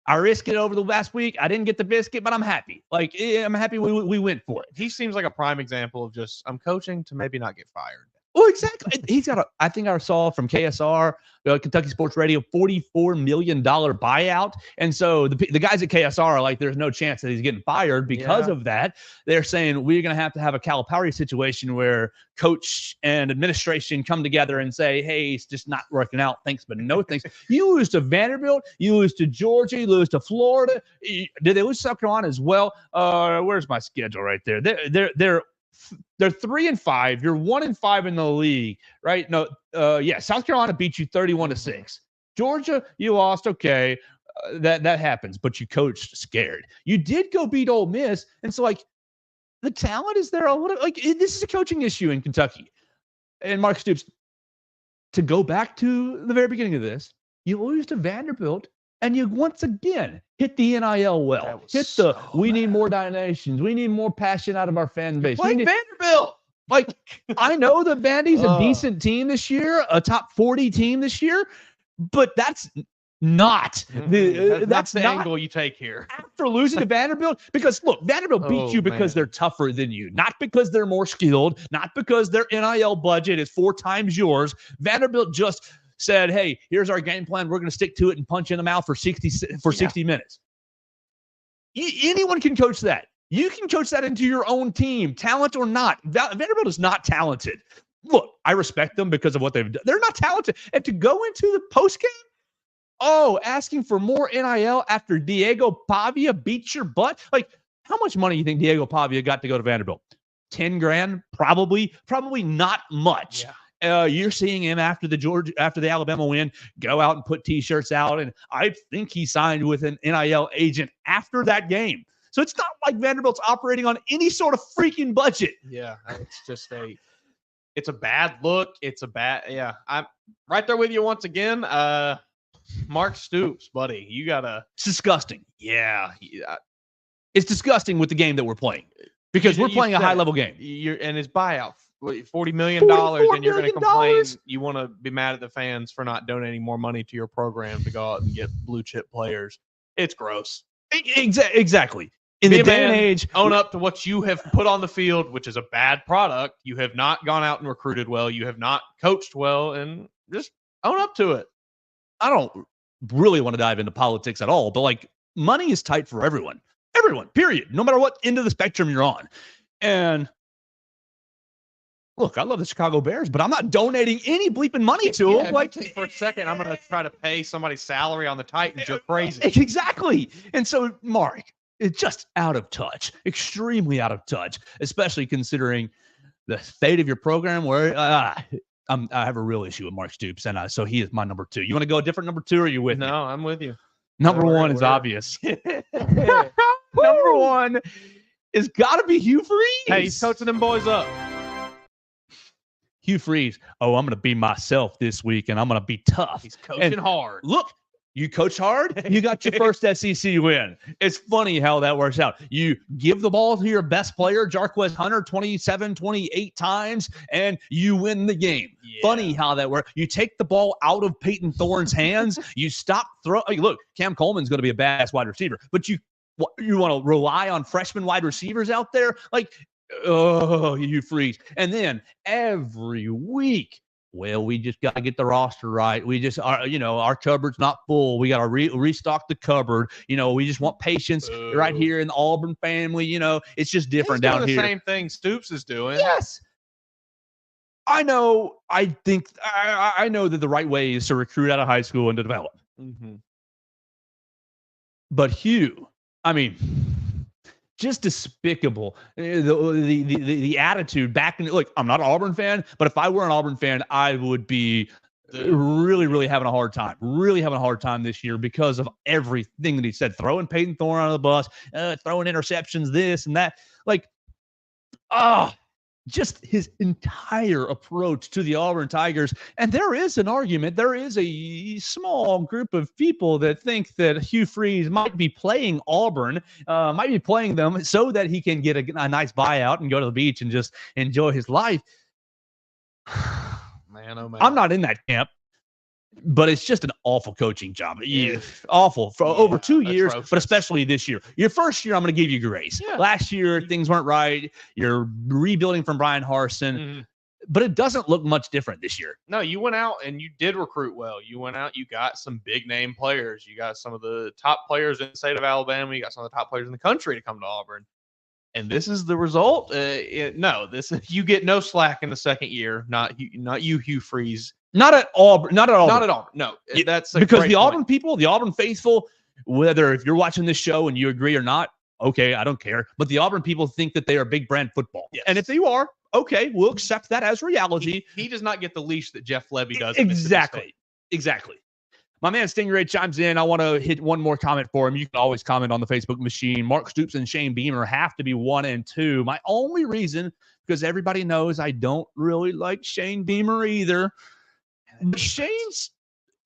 S2: I risked it over the last week. I didn't get the biscuit, but I'm happy. I'm happy we went for it.
S3: He seems like a prime example of just, I'm coaching to maybe not get fired.
S2: Well, exactly. He's got I think I saw from KSR, Kentucky Sports Radio, $44 million buyout. And so the guys at KSR are like, there's no chance that he's getting fired because of that. They're saying we're going to have a Calipari situation where coach and administration come together and say, hey, it's just not working out. Thanks, but no thanks. You lose to Vanderbilt. You lose to Georgia. You lose to Florida. Did they lose South Carolina as well? Where's my schedule right there? They're 3-5. You're 1-5 in the league, right? No, South Carolina beat you 31-6. Georgia, you lost. Okay, that happens, but you coached scared. You did go beat Ole Miss, and so the talent is there. This is a coaching issue in Kentucky. And Mark Stoops, to go back to the very beginning of this, you lose to Vanderbilt. And you once again hit the NIL well. We need more donations. We need more passion out of our fan base.
S3: Vanderbilt.
S2: I know the Vandy's a decent team this year, a top 40 team this year, but that's not.
S3: That's the
S2: not
S3: angle you take here.
S2: after losing to Vanderbilt. Because look, Vanderbilt beat you because they're tougher than you, not because they're more skilled, not because their NIL budget is 4 times yours. Vanderbilt just said, "Hey, here's our game plan. We're going to stick to it and punch you in the mouth for 60 minutes." Anyone can coach that. You can coach that into your own team, talent or not. Vanderbilt is not talented. Look, I respect them because of what they've done. They're not talented. And to go into the postgame, asking for more NIL after Diego Pavia beats your butt? Like, how much money do you think Diego Pavia got to go to Vanderbilt? 10 grand? Probably not much. Yeah. You're seeing him after the Alabama win go out and put T-shirts out, and I think he signed with an NIL agent after that game. So it's not like Vanderbilt's operating on any sort of freaking budget.
S3: Yeah, it's just it's a bad look. I'm right there with you once again. Mark Stoops, buddy,
S2: It's disgusting. Yeah. It's disgusting with the game that we're playing because we're playing a high-level game.
S3: And his buyout, $40 million, and you're going to complain. You want to be mad at the fans for not donating more money to your program to go out and get blue-chip players. It's gross.
S2: Exactly. In the day and age,
S3: own up to what you have put on the field, which is a bad product. You have not gone out and recruited well. You have not coached well, and just own up to it.
S2: I don't really want to dive into politics at all, but like money is tight for everyone, period. No matter what end of the spectrum you're on. And look, I love the Chicago Bears, but I'm not donating any bleeping money to them. Like,
S3: for a second, I'm going to try to pay somebody's salary on the Titans. You're crazy.
S2: Exactly. And so, Mark, it's just out of touch, extremely out of touch, especially considering the fate of your program where I have a real issue with Mark Stoops, and so he is my number 2. You want to go a different number 2, or are you with me?
S3: No, I'm with you.
S2: Number 1 is obvious. Number 1 is got to be Hugh Freeze.
S3: Hey, he's coaching them boys up.
S2: Hugh Freeze, I'm going to be myself this week, and I'm going to be tough.
S3: He's coaching hard.
S2: Look, you coach hard, you got your first SEC win. It's funny how that works out. You give the ball to your best player, Jarquez Hunter, 27, 28 times, and you win the game. Yeah. Funny how that works. You take the ball out of Peyton Thorne's hands. You stop throwing. Look, Cam Coleman's going to be a badass wide receiver, but you want to rely on freshman wide receivers out there? Like, you freeze. And then every week, well, we just got to get the roster right. We just are, our cupboard's not full. We got to restock the cupboard. We just want patience right here in the Auburn family. It's just different down here.
S3: The same thing Stoops is doing.
S2: Yes. I know. I think I know that the right way is to recruit out of high school and to develop.
S3: Mm-hmm.
S2: But Hugh, I mean, just despicable. The attitude back in. Look, I'm not an Auburn fan, but if I were an Auburn fan, I would be really having a hard time. Really having a hard time this year because of everything that he said. Throwing Peyton Thorne on the bus, throwing interceptions, this and that. Like, just his entire approach to the Auburn Tigers. And there is an argument. There is a small group of people that think that Hugh Freeze might be playing Auburn, might be playing them so that he can get a nice buyout and go to the beach and just enjoy his life.
S3: Man, oh man.
S2: I'm not in that camp. But it's just an awful coaching job. Awful for over 2 years, atrocious. But especially this year. Your first year, I'm going to give you grace. Yeah. Last year, things weren't right. You're rebuilding from Brian Harsin. Mm-hmm. But it doesn't look much different this year.
S3: No, you went out and you did recruit well. You went out, you got some big-name players. You got some of the top players in the state of Alabama. You got some of the top players in the country to come to Auburn. And this is the result. You get no slack in the second year. Not you, Hugh Freeze.
S2: Not at Auburn. No,
S3: that's
S2: because the Auburn people, the Auburn faithful, whether if you're watching this show and you agree or not, okay, I don't care. But the Auburn people think that they are big brand football.
S3: Yes.
S2: And if you are, okay, we'll accept that as reality.
S3: He does not get the leash that Jeff Levy does.
S2: Exactly. My man Stingray chimes in. I want to hit one more comment for him. You can always comment on the Facebook machine. Mark Stoops and Shane Beamer have to be 1 and 2. My only reason, because everybody knows I don't really like Shane Beamer either. But Shane's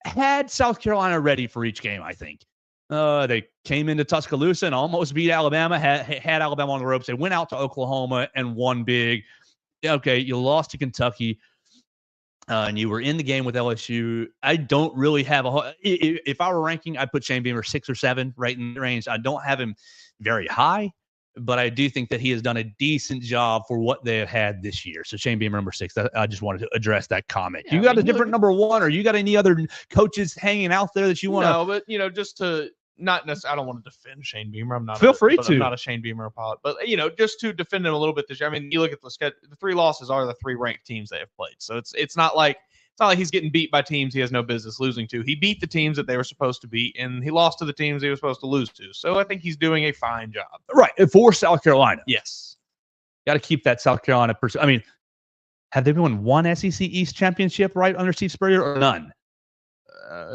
S2: had South Carolina ready for each game, I think. They came into Tuscaloosa and almost beat Alabama, had Alabama on the ropes. They went out to Oklahoma and won big. Okay, you lost to Kentucky. and you were in the game with LSU. I don't really have if I were ranking, I'd put Shane Beamer 6 or 7 right in the range. I don't have him very high, but I do think that he has done a decent job for what they have had this year. So Shane Beamer, number 6. I just wanted to address that comment.
S3: Yeah,
S2: you got a different number 1, or you got any other coaches hanging out there that you want to?
S3: No, but just to not necessarily, I don't want to defend Shane Beamer. I'm not.
S2: Feel free to.
S3: I'm not a Shane Beamer apologist, but just to defend him a little bit this year. I mean, you look at the schedule. The 3 losses are the 3 ranked teams they have played. So it's not like he's getting beat by teams he has no business losing to. He beat the teams that they were supposed to beat, and he lost to the teams he was supposed to lose to. So I think he's doing a fine job.
S2: Right, for South Carolina.
S3: Yes.
S2: Got to keep that South Carolina I mean, have they won one SEC East championship right under Steve Spurrier or none?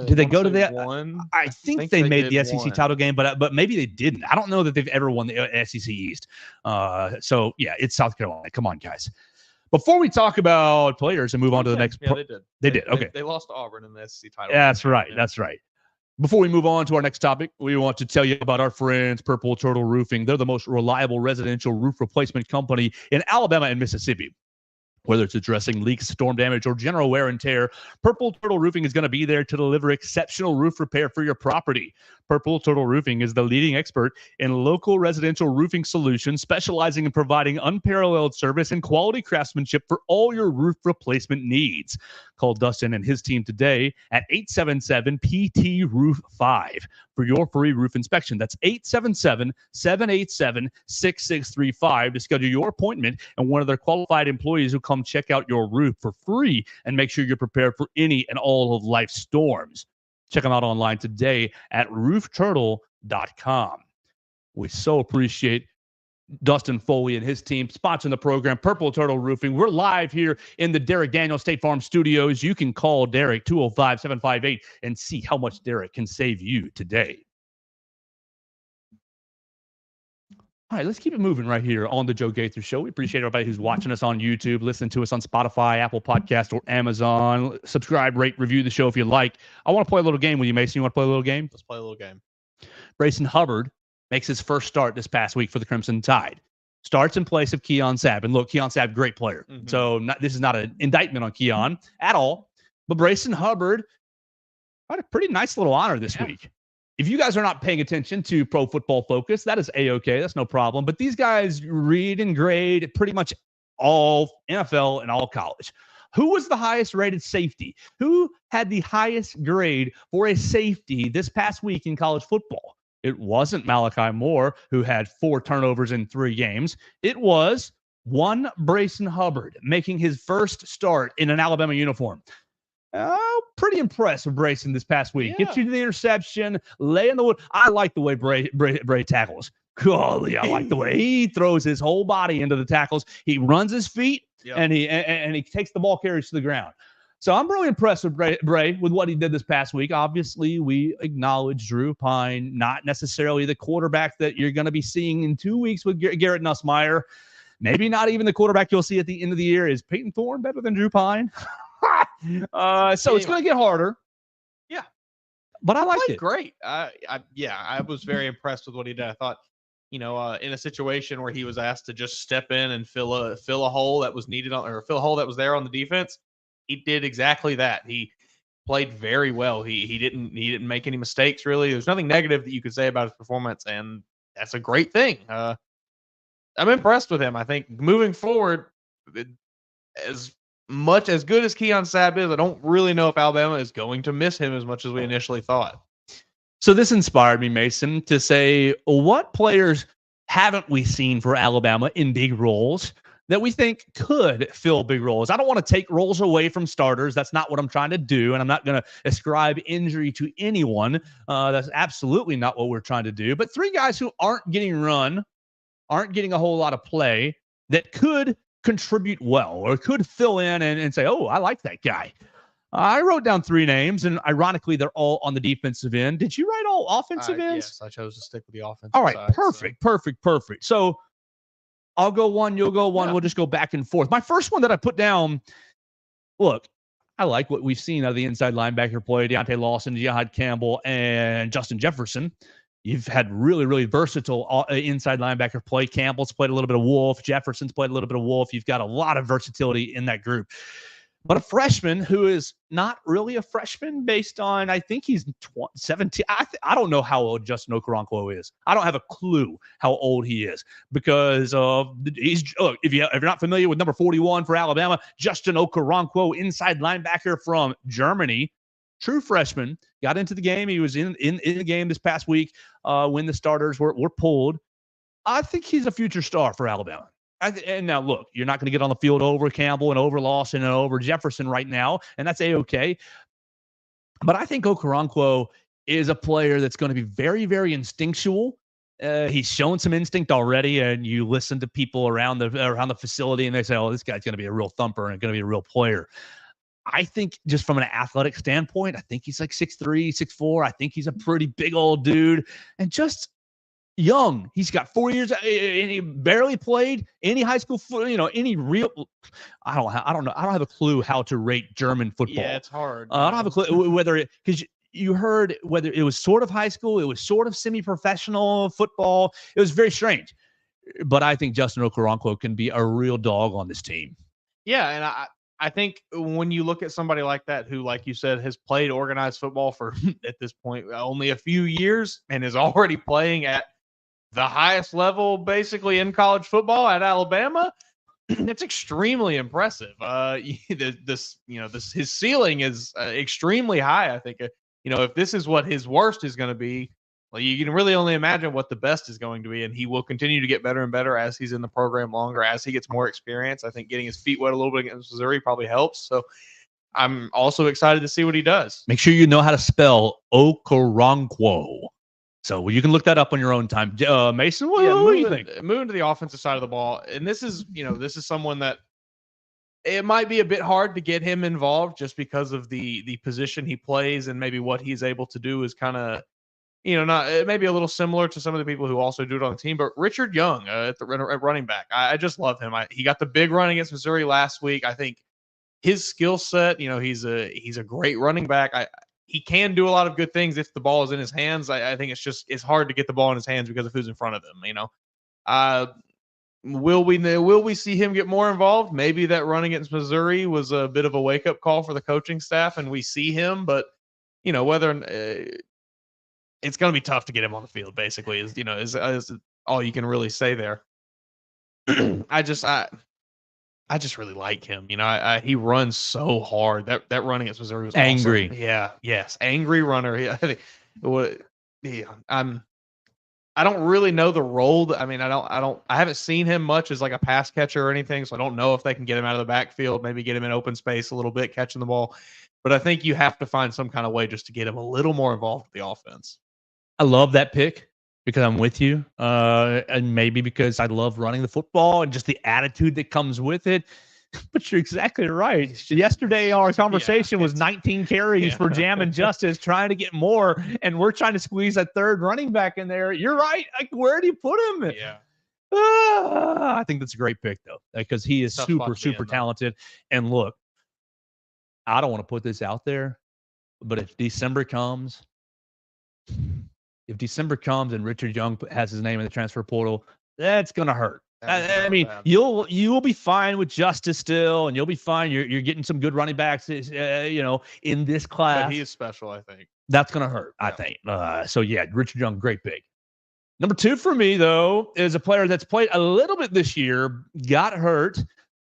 S2: Did they go to that?
S3: One?
S2: I think they made the SEC
S3: one.
S2: title game, but maybe they didn't. I don't know that they've ever won the SEC East. So, yeah, it's South Carolina. Come on, guys. Before we talk about players and move on to the next,
S3: yeah, they did.
S2: They did. Okay,
S3: they lost to Auburn in the SEC title.
S2: That's right. That's right. Before we move on to our next topic, we want to tell you about our friends, Purple Turtle Roofing. They're the most reliable residential roof replacement company in Alabama and Mississippi. Whether it's addressing leaks, storm damage, or general wear and tear, Purple Turtle Roofing is going to be there to deliver exceptional roof repair for your property. Purple Turtle Roofing is the leading expert in local residential roofing solutions, specializing in providing unparalleled service and quality craftsmanship for all your roof replacement needs. Call Dustin and his team today at 877-PT-ROOF-5 for your free roof inspection. That's 877-787-6635 to schedule your appointment, and one of their qualified employees will come check out your roof for free and make sure you're prepared for any and all of life's storms. Check them out online today at roofturtle.com. We so appreciate Dustin Foley and his team sponsoring the program, Purple Turtle Roofing. We're live here in the Derek Daniels State Farm Studios. You can call Derek 205-758 and see how much Derek can save you today. All right, let's keep it moving right here on the Joe Gaither Show. We appreciate everybody who's watching us on YouTube, listening to us on Spotify, Apple Podcast, or Amazon. Subscribe, rate, review the show if you like. I want to play a little game with you, Mason. You want to play a little game?
S3: Let's play a little game.
S2: Brayson Hubbard makes his first start this past week for the Crimson Tide. Starts in place of Keon Sabb. And look, Keon Sabb, great player. Mm-hmm. So this is not an indictment on Keon at all. But Brayson Hubbard had a pretty nice little honor this week. If you guys are not paying attention to Pro Football Focus, that is A-okay. That's no problem. But these guys read and grade pretty much all NFL and all college. Who was the highest rated safety? Who had the highest grade for a safety this past week in college football? It wasn't Malachi Moore, who had 4 turnovers in 3 games. It was one Brayson Hubbard making his first start in an Alabama uniform. Pretty impressed with Brayson this past week.
S3: Yeah.
S2: Get you to the interception, lay in the wood. I like the way Bray tackles. Golly, I like the way he throws his whole body into the tackles. He runs his feet, and he takes the ball carries to the ground. So I'm really impressed with Bray with what he did this past week. Obviously, we acknowledge Drew Pine, not necessarily the quarterback that you're going to be seeing in 2 weeks with Garrett Nussmeier. Maybe not even the quarterback you'll see at the end of the year. Is Peyton Thorne better than Drew Pine? So it's going to get harder.
S3: Yeah.
S2: But I liked it.
S3: Great. I was very impressed with what he did. I thought, in a situation where he was asked to just step in and fill a hole that was needed or fill a hole that was there on the defense, he did exactly that. He played very well. He didn't make any mistakes, really. There's nothing negative that you could say about his performance, and that's a great thing. I'm impressed with him. I think moving forward, as much as good as Keon Sabb is, I don't really know if Alabama is going to miss him as much as we initially thought.
S2: So this inspired me, Mason, to say, what players haven't we seen for Alabama in big roles that we think could fill big roles? I don't want to take roles away from starters. That's not what I'm trying to do, and I'm not going to ascribe injury to anyone. That's absolutely not what we're trying to do. But 3 guys who aren't getting run, aren't getting a whole lot of play, that could contribute well or could fill in and say, oh, I like that guy. I wrote down 3 names, and ironically, they're all on the defensive end. Did you write all offensive ends?
S3: Yes, I chose to stick with the offensive
S2: all right,
S3: side,
S2: perfect. So I'll go one, you'll go one. Yeah. We'll just go back and forth. My first one that I put down, look, I like what we've seen out of the inside linebacker play, Deontay Lawson, Jihad Campbell, and Justin Jefferson. You've had really, really versatile inside linebacker play. Campbell's played a little bit of Wolf. Jefferson's played a little bit of Wolf. You've got a lot of versatility in that group. But a freshman who is not really a freshman based on, I think he's 17. I don't know how old Justin Okoronkwo is. I don't have a clue how old he is because look, if you're not familiar with number 41 for Alabama, Justin Okoronkwo, inside linebacker from Germany, true freshman, got into the game. He was in the game this past week when the starters were pulled. I think he's a future star for Alabama. And now, look, you're not going to get on the field over Campbell and over Lawson and over Jefferson right now, and that's A-okay. But I think Okoronkwo is a player that's going to be very, very instinctual. He's shown some instinct already, and you listen to people around the facility, and they say, oh, this guy's going to be a real thumper and going to be a real player. I think just from an athletic standpoint, I think he's like 6'3", 6'4". I think he's a pretty big old dude, and just young. He's got 4 years and he barely played any high school any real. I don't know. I don't have a clue how to rate German football.
S3: Yeah, it's hard.
S2: I don't have a clue whether because you heard whether it was sort of high school, it was sort of semi-professional football. It was very strange. But I think Justin Okoronkwo can be a real dog on this team.
S3: Yeah, and I think when you look at somebody like that who, like you said, has played organized football for at this point only a few years and is already playing at the highest level basically in college football at Alabama, it's extremely impressive. His ceiling is extremely high. I think, if this is what his worst is going to be, well, you can really only imagine what the best is going to be, and he will continue to get better and better as he's in the program longer, as he gets more experience. I think getting his feet wet a little bit against Missouri probably helps. So I'm also excited to see what he does.
S2: Make sure you know how to spell Okoronkwo. So you can look that up on your own time. Mason, what do you think?
S3: Moving to the offensive side of the ball, and this is someone that it might be a bit hard to get him involved just because of the position he plays and maybe what he's able to do is kind of, not maybe a little similar to some of the people who also do it on the team. But Richard Young at running back, I just love him. He got the big run against Missouri last week. I think his skill set, he's a great running back. He can do a lot of good things if the ball is in his hands. I think it's hard to get the ball in his hands because of who's in front of him. Will we see him get more involved? Maybe that run against Missouri was a bit of a wake up call for the coaching staff, and we see him. But whether it's going to be tough to get him on the field. Basically, is all you can really say there. I just really like him. He runs so hard. That run against Missouri was
S2: angry.
S3: Awesome. Yeah, yes, angry runner. I don't really know the role. I haven't seen him much as like a pass catcher or anything, so I don't know if they can get him out of the backfield, maybe get him in open space a little bit, catching the ball. But I think you have to find some kind of way just to get him a little more involved with the offense.
S2: I love that pick because I'm with you, and maybe because I love running the football and just the attitude that comes with it. But you're exactly right. Yesterday, our conversation was 19 carries for Jam and Justice, trying to get more, and we're trying to squeeze a third running back in there. You're right. Like, where do you put him?
S3: Yeah.
S2: I think that's a great pick, though, because he is super talented. And look, I don't want to put this out there, but if December comes and Richard Young has his name in the transfer portal, that's going to hurt. I mean, you'll be fine with Justice still, and you'll be fine. You're getting some good running backs, in this class.
S3: But he is special, I think.
S2: That's going to hurt, I think. So, yeah, Richard Young, great pick. Number 2 for me, though, is a player that's played a little bit this year, got hurt.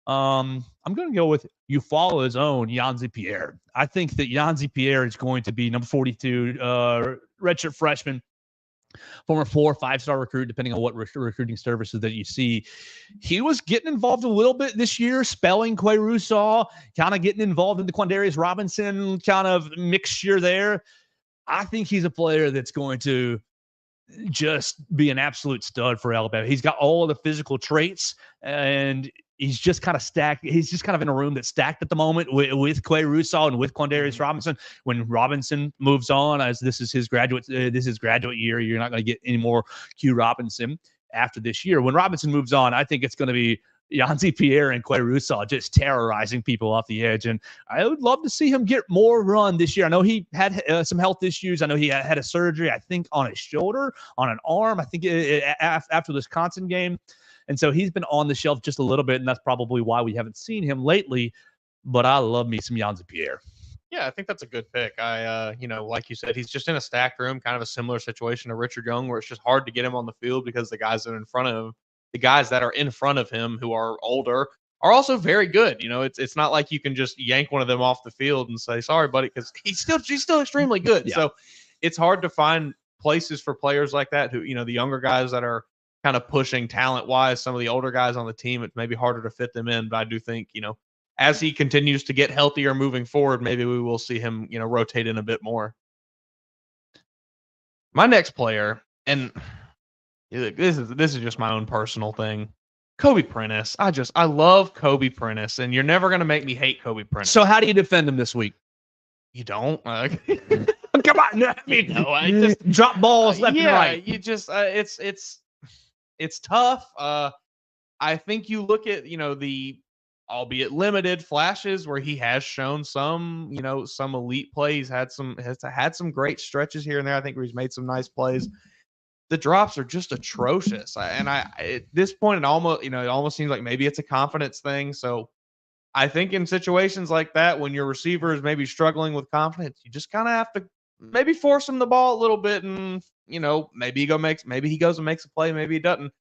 S2: I'm going to go with Eufaula's own Yanzi Pierre. I think that Yanzi Pierre is going to be number 42, redshirt freshman, former 4 or 5-star recruit, depending on what recruiting services that you see. He was getting involved a little bit this year, spelling Quay Russaw, kind of getting involved in the Quandarius Robinson kind of mixture there. I think he's a player that's going to just be an absolute stud for Alabama. He's got all of the physical traits, and he's just kind of stacked. He's just kind of in a room that's stacked at the moment with Quay Russaw and with Quandarius Robinson. When Robinson moves on, as this is his graduate year, you're not going to get any more Q Robinson after this year. When Robinson moves on, I think it's going to be Yanzi Pierre and Quay Russaw just terrorizing people off the edge. And I would love to see him get more run this year. I know he had some health issues. I know he had a surgery, I think, on his shoulder, on an arm, I think after the Wisconsin game. And so he's been on the shelf just a little bit, and that's probably why we haven't seen him lately. but I love me some Yanzi Pierre.
S3: Yeah, I think that's a good pick. Like you said, he's just in a stacked room, kind of a similar situation to Richard Young, where it's just hard to get him on the field because the guys that are in front of him, the guys that are in front of him who are older, are also very good. It's not like you can just yank one of them off the field and say, sorry, buddy, because he's still extremely good.
S2: Yeah.
S3: So it's hard to find places for players like that who, the younger guys that are kind of pushing talent wise, some of the older guys on the team, it's maybe harder to fit them in. But I do think, as he continues to get healthier moving forward, maybe we will see him, rotate in a bit more. My next player, and this is just my own personal thing, Kobe Prentice. I love Kobe Prentice, and you're never gonna make me hate Kobe Prentice.
S2: So how do you defend him this week?
S3: You don't.
S2: Come on, no, I mean,
S3: I just
S2: drop balls left and right.
S3: You just it's tough. I think you look at the albeit limited flashes where he has shown some elite plays, has had some great stretches here and there. I think where he's made some nice plays. The drops are just atrocious. At this point, it almost seems like maybe it's a confidence thing. So I think in situations like that, when your receiver is maybe struggling with confidence, you just kind of have to maybe force him the ball a little bit, and maybe he goes and makes a play, maybe he doesn't.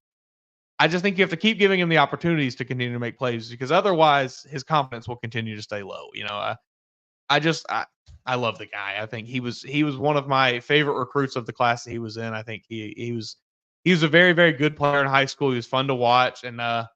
S3: I just think you have to keep giving him the opportunities to continue to make plays, because otherwise his confidence will continue to stay low. I love the guy. I think he was one of my favorite recruits of the class that he was in. I think he was a very, very good player in high school. He was fun to watch, and I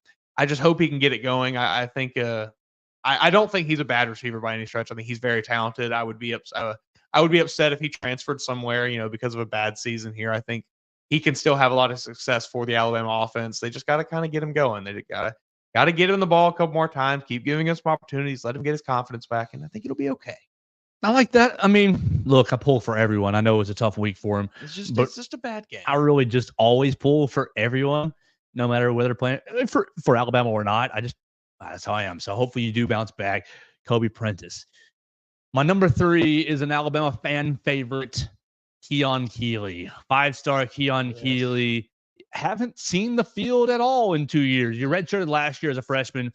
S3: just hope he can get it going. I think I don't think he's a bad receiver by any stretch. I think he's very talented. I would be upset if he transferred somewhere, because of a bad season here. I think he can still have a lot of success for the Alabama offense. They just got to kind of get him going. They got to get him the ball a couple more times, keep giving him some opportunities, let him get his confidence back, and I think it'll be okay.
S2: I like that. I mean, look, I pull for everyone. I know it was a tough week for him.
S3: It's just a bad game.
S2: I really just always pull for everyone, no matter whether they're playing for Alabama or not. That's how I am. So hopefully you do bounce back. Kobe Prentice. My number 3 is an Alabama fan favorite, Keon Keeley. 5-star Keon Keeley. Haven't seen the field at all in 2 years. You redshirted last year as a freshman.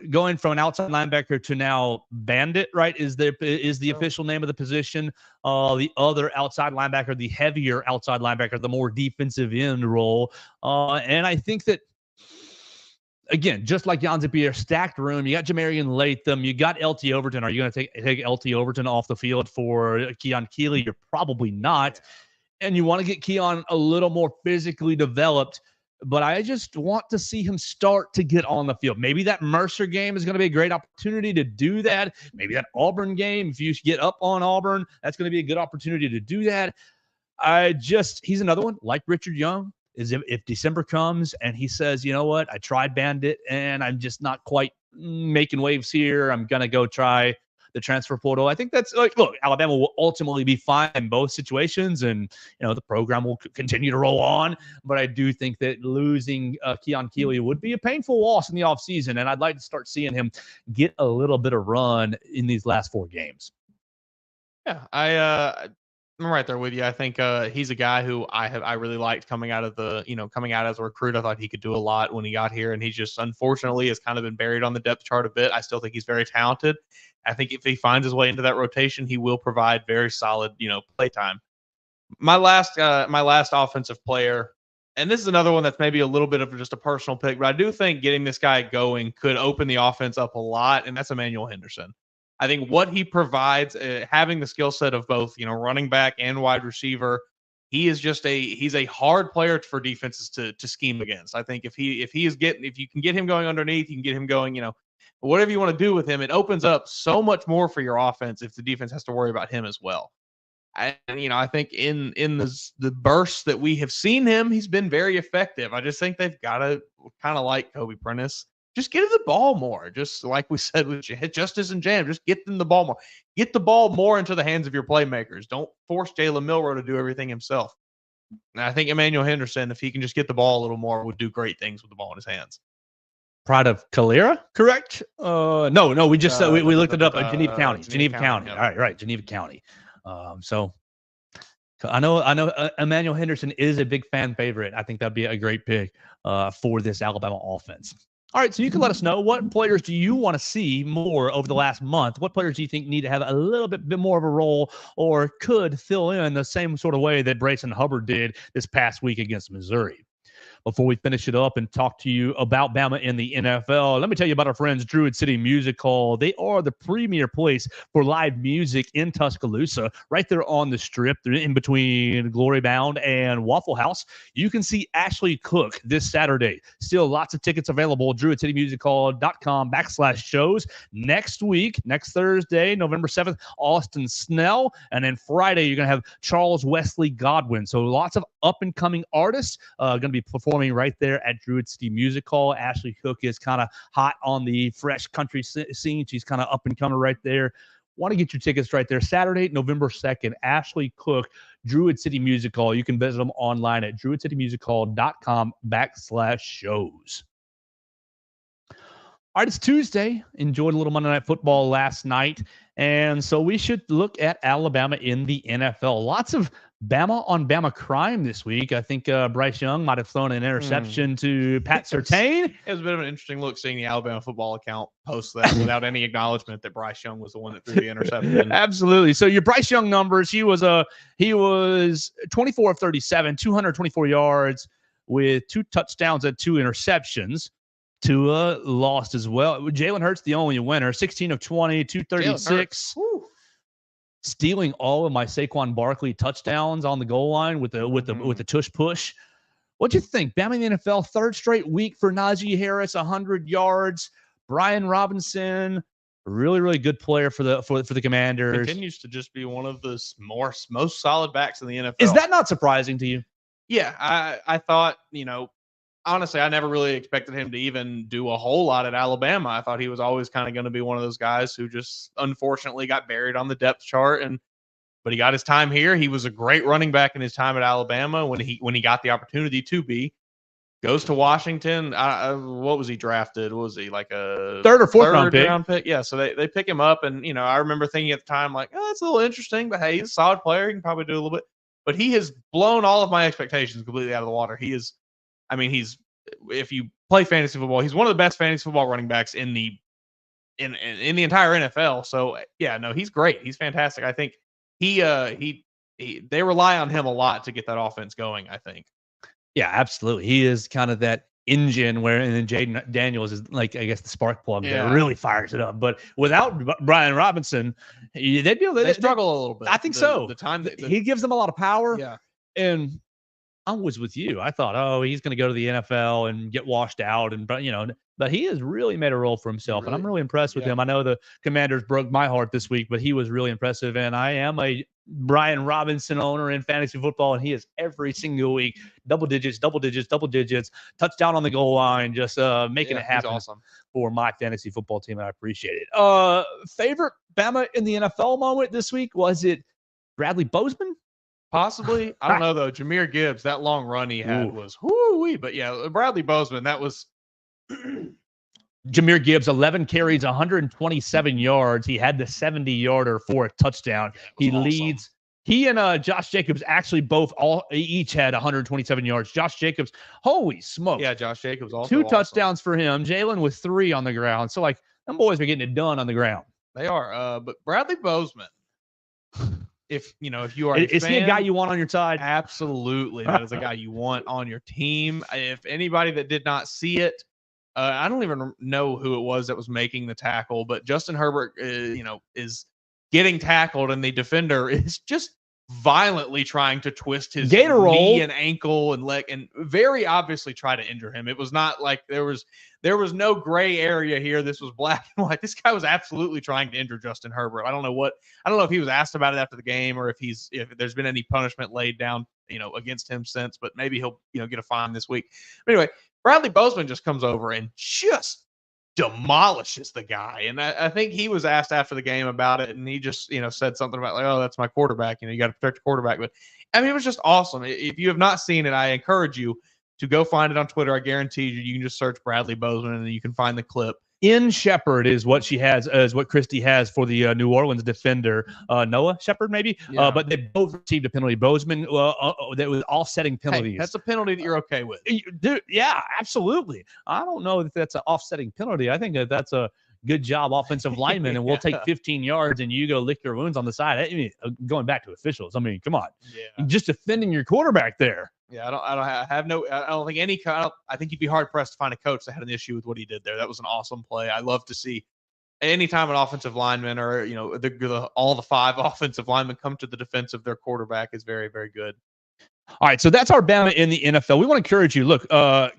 S2: Going from an outside linebacker to now bandit, right, is the official name of the position. The other outside linebacker, the heavier outside linebacker, the more defensive end role. And I think that, again, just like Yanzi Pierre, stacked room. You got Jamarian Latham. You got LT Overton. Are you going to take LT Overton off the field for Keon Keeley? You're probably not. And you want to get Keon a little more physically developed. But I just want to see him start to get on the field. Maybe that Mercer game is going to be a great opportunity to do that. Maybe that Auburn game, if you get up on Auburn, that's going to be a good opportunity to do that. He's another one, like Richard Young, is if December comes and he says, you know what, I tried bandit and I'm just not quite making waves here. I'm going to go try the transfer portal. I think that's look, Alabama will ultimately be fine in both situations, and the program will continue to roll on. But I do think that losing Keon Keeley would be a painful loss in the offseason, and I'd like to start seeing him get a little bit of run in these last 4 games.
S3: Yeah, I'm right there with you. I think he's a guy who I really liked coming out as a recruit. I thought he could do a lot when he got here, and he just unfortunately has kind of been buried on the depth chart a bit. I still think he's very talented. I think if he finds his way into that rotation, he will provide very solid, play time. My last offensive player, and this is another one that's maybe a little bit of just a personal pick, but I do think getting this guy going could open the offense up a lot, and that's Emmanuel Henderson. I think what he provides, having the skill set of both, running back and wide receiver, he's a hard player for defenses to scheme against. I think if you can get him going underneath, you can get him going, whatever you want to do with him, it opens up so much more for your offense if the defense has to worry about him as well. And I think in the bursts that we have seen him, he's been very effective. I just think they've got to kind of like Kobe Prentice. Just get him the ball more. Just like we said with Justice and Jam, just get them the ball more. Get the ball more into the hands of your playmakers. Don't force Jalen Milroe to do everything himself. And I think Emmanuel Henderson, if he can just get the ball a little more, would do great things with the ball in his hands.
S2: Pride of Calera, correct? No. We just we looked it up at Geneva County. Geneva County.
S3: Yep.
S2: All right, Geneva County. So I know Emmanuel Henderson is a big fan favorite. I think that'd be a great pick for this Alabama offense. All right, so you can let us know, what players do you want to see more over the last month? What players do you think need to have a little bit more of a role or could fill in the same sort of way that Brayson Hubbard did this past week against Missouri? Before we finish it up and talk to you about Bama in the NFL, let me tell you about our friends Druid City Music Hall. They are the premier place for live music in Tuscaloosa, right there on the strip. They're in between Glory Bound and Waffle House. You can see Ashley Cook this Saturday. Still lots of tickets available. druidcitymusichall.com/shows. Next week, next Thursday, November 7th, Austin Snell. And then Friday, you're going to have Charles Wesley Godwin. So lots of up-and-coming artists going to be performing right there at Druid City Music Hall. Ashley Cook is kind of hot on the fresh country scene. She's kind of up and coming right there. Want to get your tickets right there. Saturday, November 2nd, Ashley Cook, Druid City Music Hall. You can visit them online at druidcitymusichall.com/shows. All right, it's Tuesday. Enjoyed a little Monday Night Football last night. And so we should look at Alabama in the NFL. Lots of Bama on Bama crime this week. I think Bryce Young might have thrown an interception to Pat Surtain.
S3: It was a bit of an interesting look seeing the Alabama football account post that without any acknowledgement that Bryce Young was the one that threw the interception.
S2: Absolutely. So your Bryce Young numbers, he was 24 of 37, 224 yards with 2 touchdowns and 2 interceptions. Tua lost as well. Jalen Hurts, the only winner, 16 of 20, 236. Stealing all of my Saquon Barkley touchdowns on the goal line with the tush push. What'd you think? Bama in the NFL, 3rd straight week for Najee Harris, 100 yards. Brian Robinson, really, really good player for the Commanders.
S3: Continues to just be one of the most solid backs in the NFL.
S2: Is that not surprising to you?
S3: Yeah, I thought, honestly, I never really expected him to even do a whole lot at Alabama. I thought he was always kind of going to be one of those guys who just unfortunately got buried on the depth chart. But he got his time here. He was a great running back in his time at Alabama when he got the opportunity to be. Goes to Washington. What was he drafted? What was he, like a
S2: 3rd or 4th round pick?
S3: Yeah, so they pick him up. And, I remember thinking at the time, like, oh, that's a little interesting. But, hey, he's a solid player. He can probably do a little bit. But he has blown all of my expectations completely out of the water. He's if you play fantasy football, he's one of the best fantasy football running backs in the entire NFL. So yeah, no, he's great. He's fantastic. I think they rely on him a lot to get that offense going, I think.
S2: Yeah, absolutely. He is kind of that engine and then Jaden Daniels is like, I guess, the spark plug that really fires it up. But without Brian Robinson, they
S3: struggle a little bit.
S2: I think so.
S3: The time
S2: he gives them a lot of power.
S3: Yeah.
S2: And I was with you. I thought, he's going to go to the NFL and get washed out, but he has really made a role for himself, and I'm really impressed with him. I know the Commanders broke my heart this week, but he was really impressive, and I am a Brian Robinson owner in fantasy football, and he is every single week double digits, touchdown on the goal line, just making it happen for my fantasy football team, and I appreciate it. Favorite Bama in the NFL moment this week, was it Bradley Bozeman?
S3: Possibly. I don't know, though. Jahmyr Gibbs, that long run he had was whoo-wee. But, yeah, Bradley Bozeman, that was
S2: Jahmyr Gibbs, 11 carries, 127 yards. He had the 70-yarder for a touchdown. He leads. He and Josh Jacobs actually each had 127 yards. Josh Jacobs, holy smokes.
S3: Yeah, Josh Jacobs also
S2: 2 touchdowns for him. Jalen with 3 on the ground. So, them boys are getting it done on the ground.
S3: They are. But Bradley Bozeman, if you are
S2: is he a guy you want on your side?
S3: Absolutely. That is a guy you want on your team. If anybody that did not see it, I don't even know who it was that was making the tackle, but Justin Herbert, is getting tackled, and the defender is just violently trying to twist his
S2: Gaither
S3: knee and ankle and leg, and very obviously try to injure him. It was not like there was no gray area here. This was black and white. This guy was absolutely trying to injure Justin Herbert. I don't know if he was asked about it after the game, or if there's been any punishment laid down, against him since, but maybe he'll, get a fine this week. But anyway, Bradley Bozeman just comes over and just demolishes the guy. And I think he was asked after the game about it, and he just, said something about, like, oh, that's my quarterback. You got to protect the quarterback. But I mean, it was just awesome. If you have not seen it, I encourage you to go find it on Twitter. I guarantee you can just search Bradley Bozeman and you can find the clip.
S2: in Shepard is what she has, is what Christy has for the New Orleans defender, Noah Shepard, maybe.
S3: Yeah.
S2: But they both received a penalty. Bozeman, that was offsetting penalties.
S3: Hey, that's a penalty that you're okay with.
S2: Dude, yeah, absolutely. I don't know if that's an offsetting penalty. I think that's a good job, offensive lineman, and we'll take 15 yards and you go lick your wounds on the side. I mean, going back to officials, I mean, come on.
S3: Yeah.
S2: Just defending your quarterback there.
S3: Yeah, I don't think any. I think you'd be hard pressed to find a coach that had an issue with what he did there. That was an awesome play. I love to see anytime an offensive lineman or all the 5 offensive linemen come to the defense of their quarterback is very, very good.
S2: All right, so that's our Bama in the NFL. We want to encourage you. Look,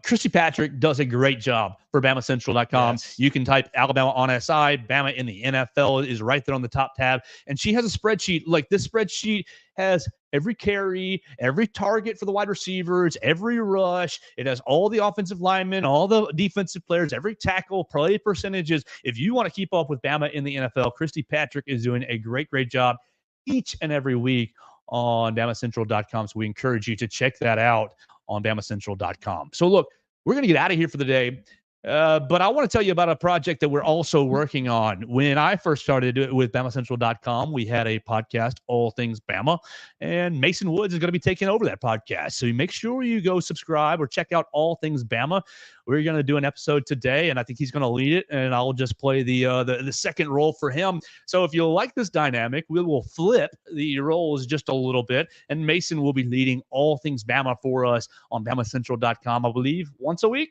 S2: Christy Patrick does a great job for BamaCentral.com.
S3: Yes.
S2: You can type Alabama on SI. Bama in the NFL is right there on the top tab. And she has a spreadsheet. Like, this spreadsheet has every carry, every target for the wide receivers, every rush. It has all the offensive linemen, all the defensive players, every tackle, play percentages. If you want to keep up with Bama in the NFL, Christy Patrick is doing a great, great job each and every week on BamaCentral.com. So we encourage you to check that out on BamaCentral.com. So look, we're going to get out of here for the day. But I want to tell you about a project that we're also working on. When I first started with BamaCentral.com, we had a podcast, All Things Bama, and Mason Woods is going to be taking over that podcast. So make sure you go subscribe or check out All Things Bama. We're going to do an episode today, and I think he's going to lead it, and I'll just play the second role for him. So if you like this dynamic, we will flip the roles just a little bit, and Mason will be leading All Things Bama for us on BamaCentral.com, I believe, once a week.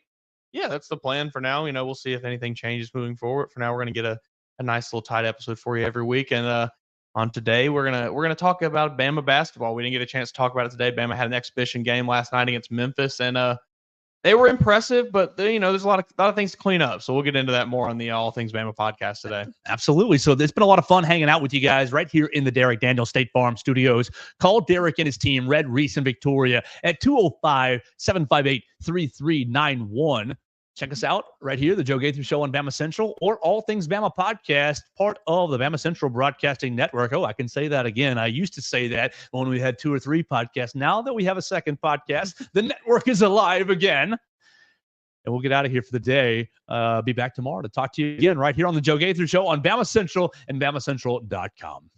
S3: Yeah, that's the plan for now. We'll see if anything changes moving forward. For now, we're going to get a nice little tight episode for you every week. And on today, we're gonna talk about Bama basketball. We didn't get a chance to talk about it today. Bama had an exhibition game last night against Memphis, and they were impressive, but there's a lot of things to clean up. So we'll get into that more on the All Things Bama podcast today.
S2: Absolutely. So it's been a lot of fun hanging out with you guys right here in the Derek Daniels State Farm Studios. Call Derek and his team, Red Reese and Victoria, at 205-758-3391. Check us out right here, the Joe Gaither Show on Bama Central, or All Things Bama podcast, part of the Bama Central Broadcasting Network. Oh, I can say that again. I used to say that when we had 2 or 3 podcasts. Now that we have a second podcast, the network is alive again. And we'll get out of here for the day. Be back tomorrow to talk to you again right here on the Joe Gaither Show on Bama Central and BamaCentral.com.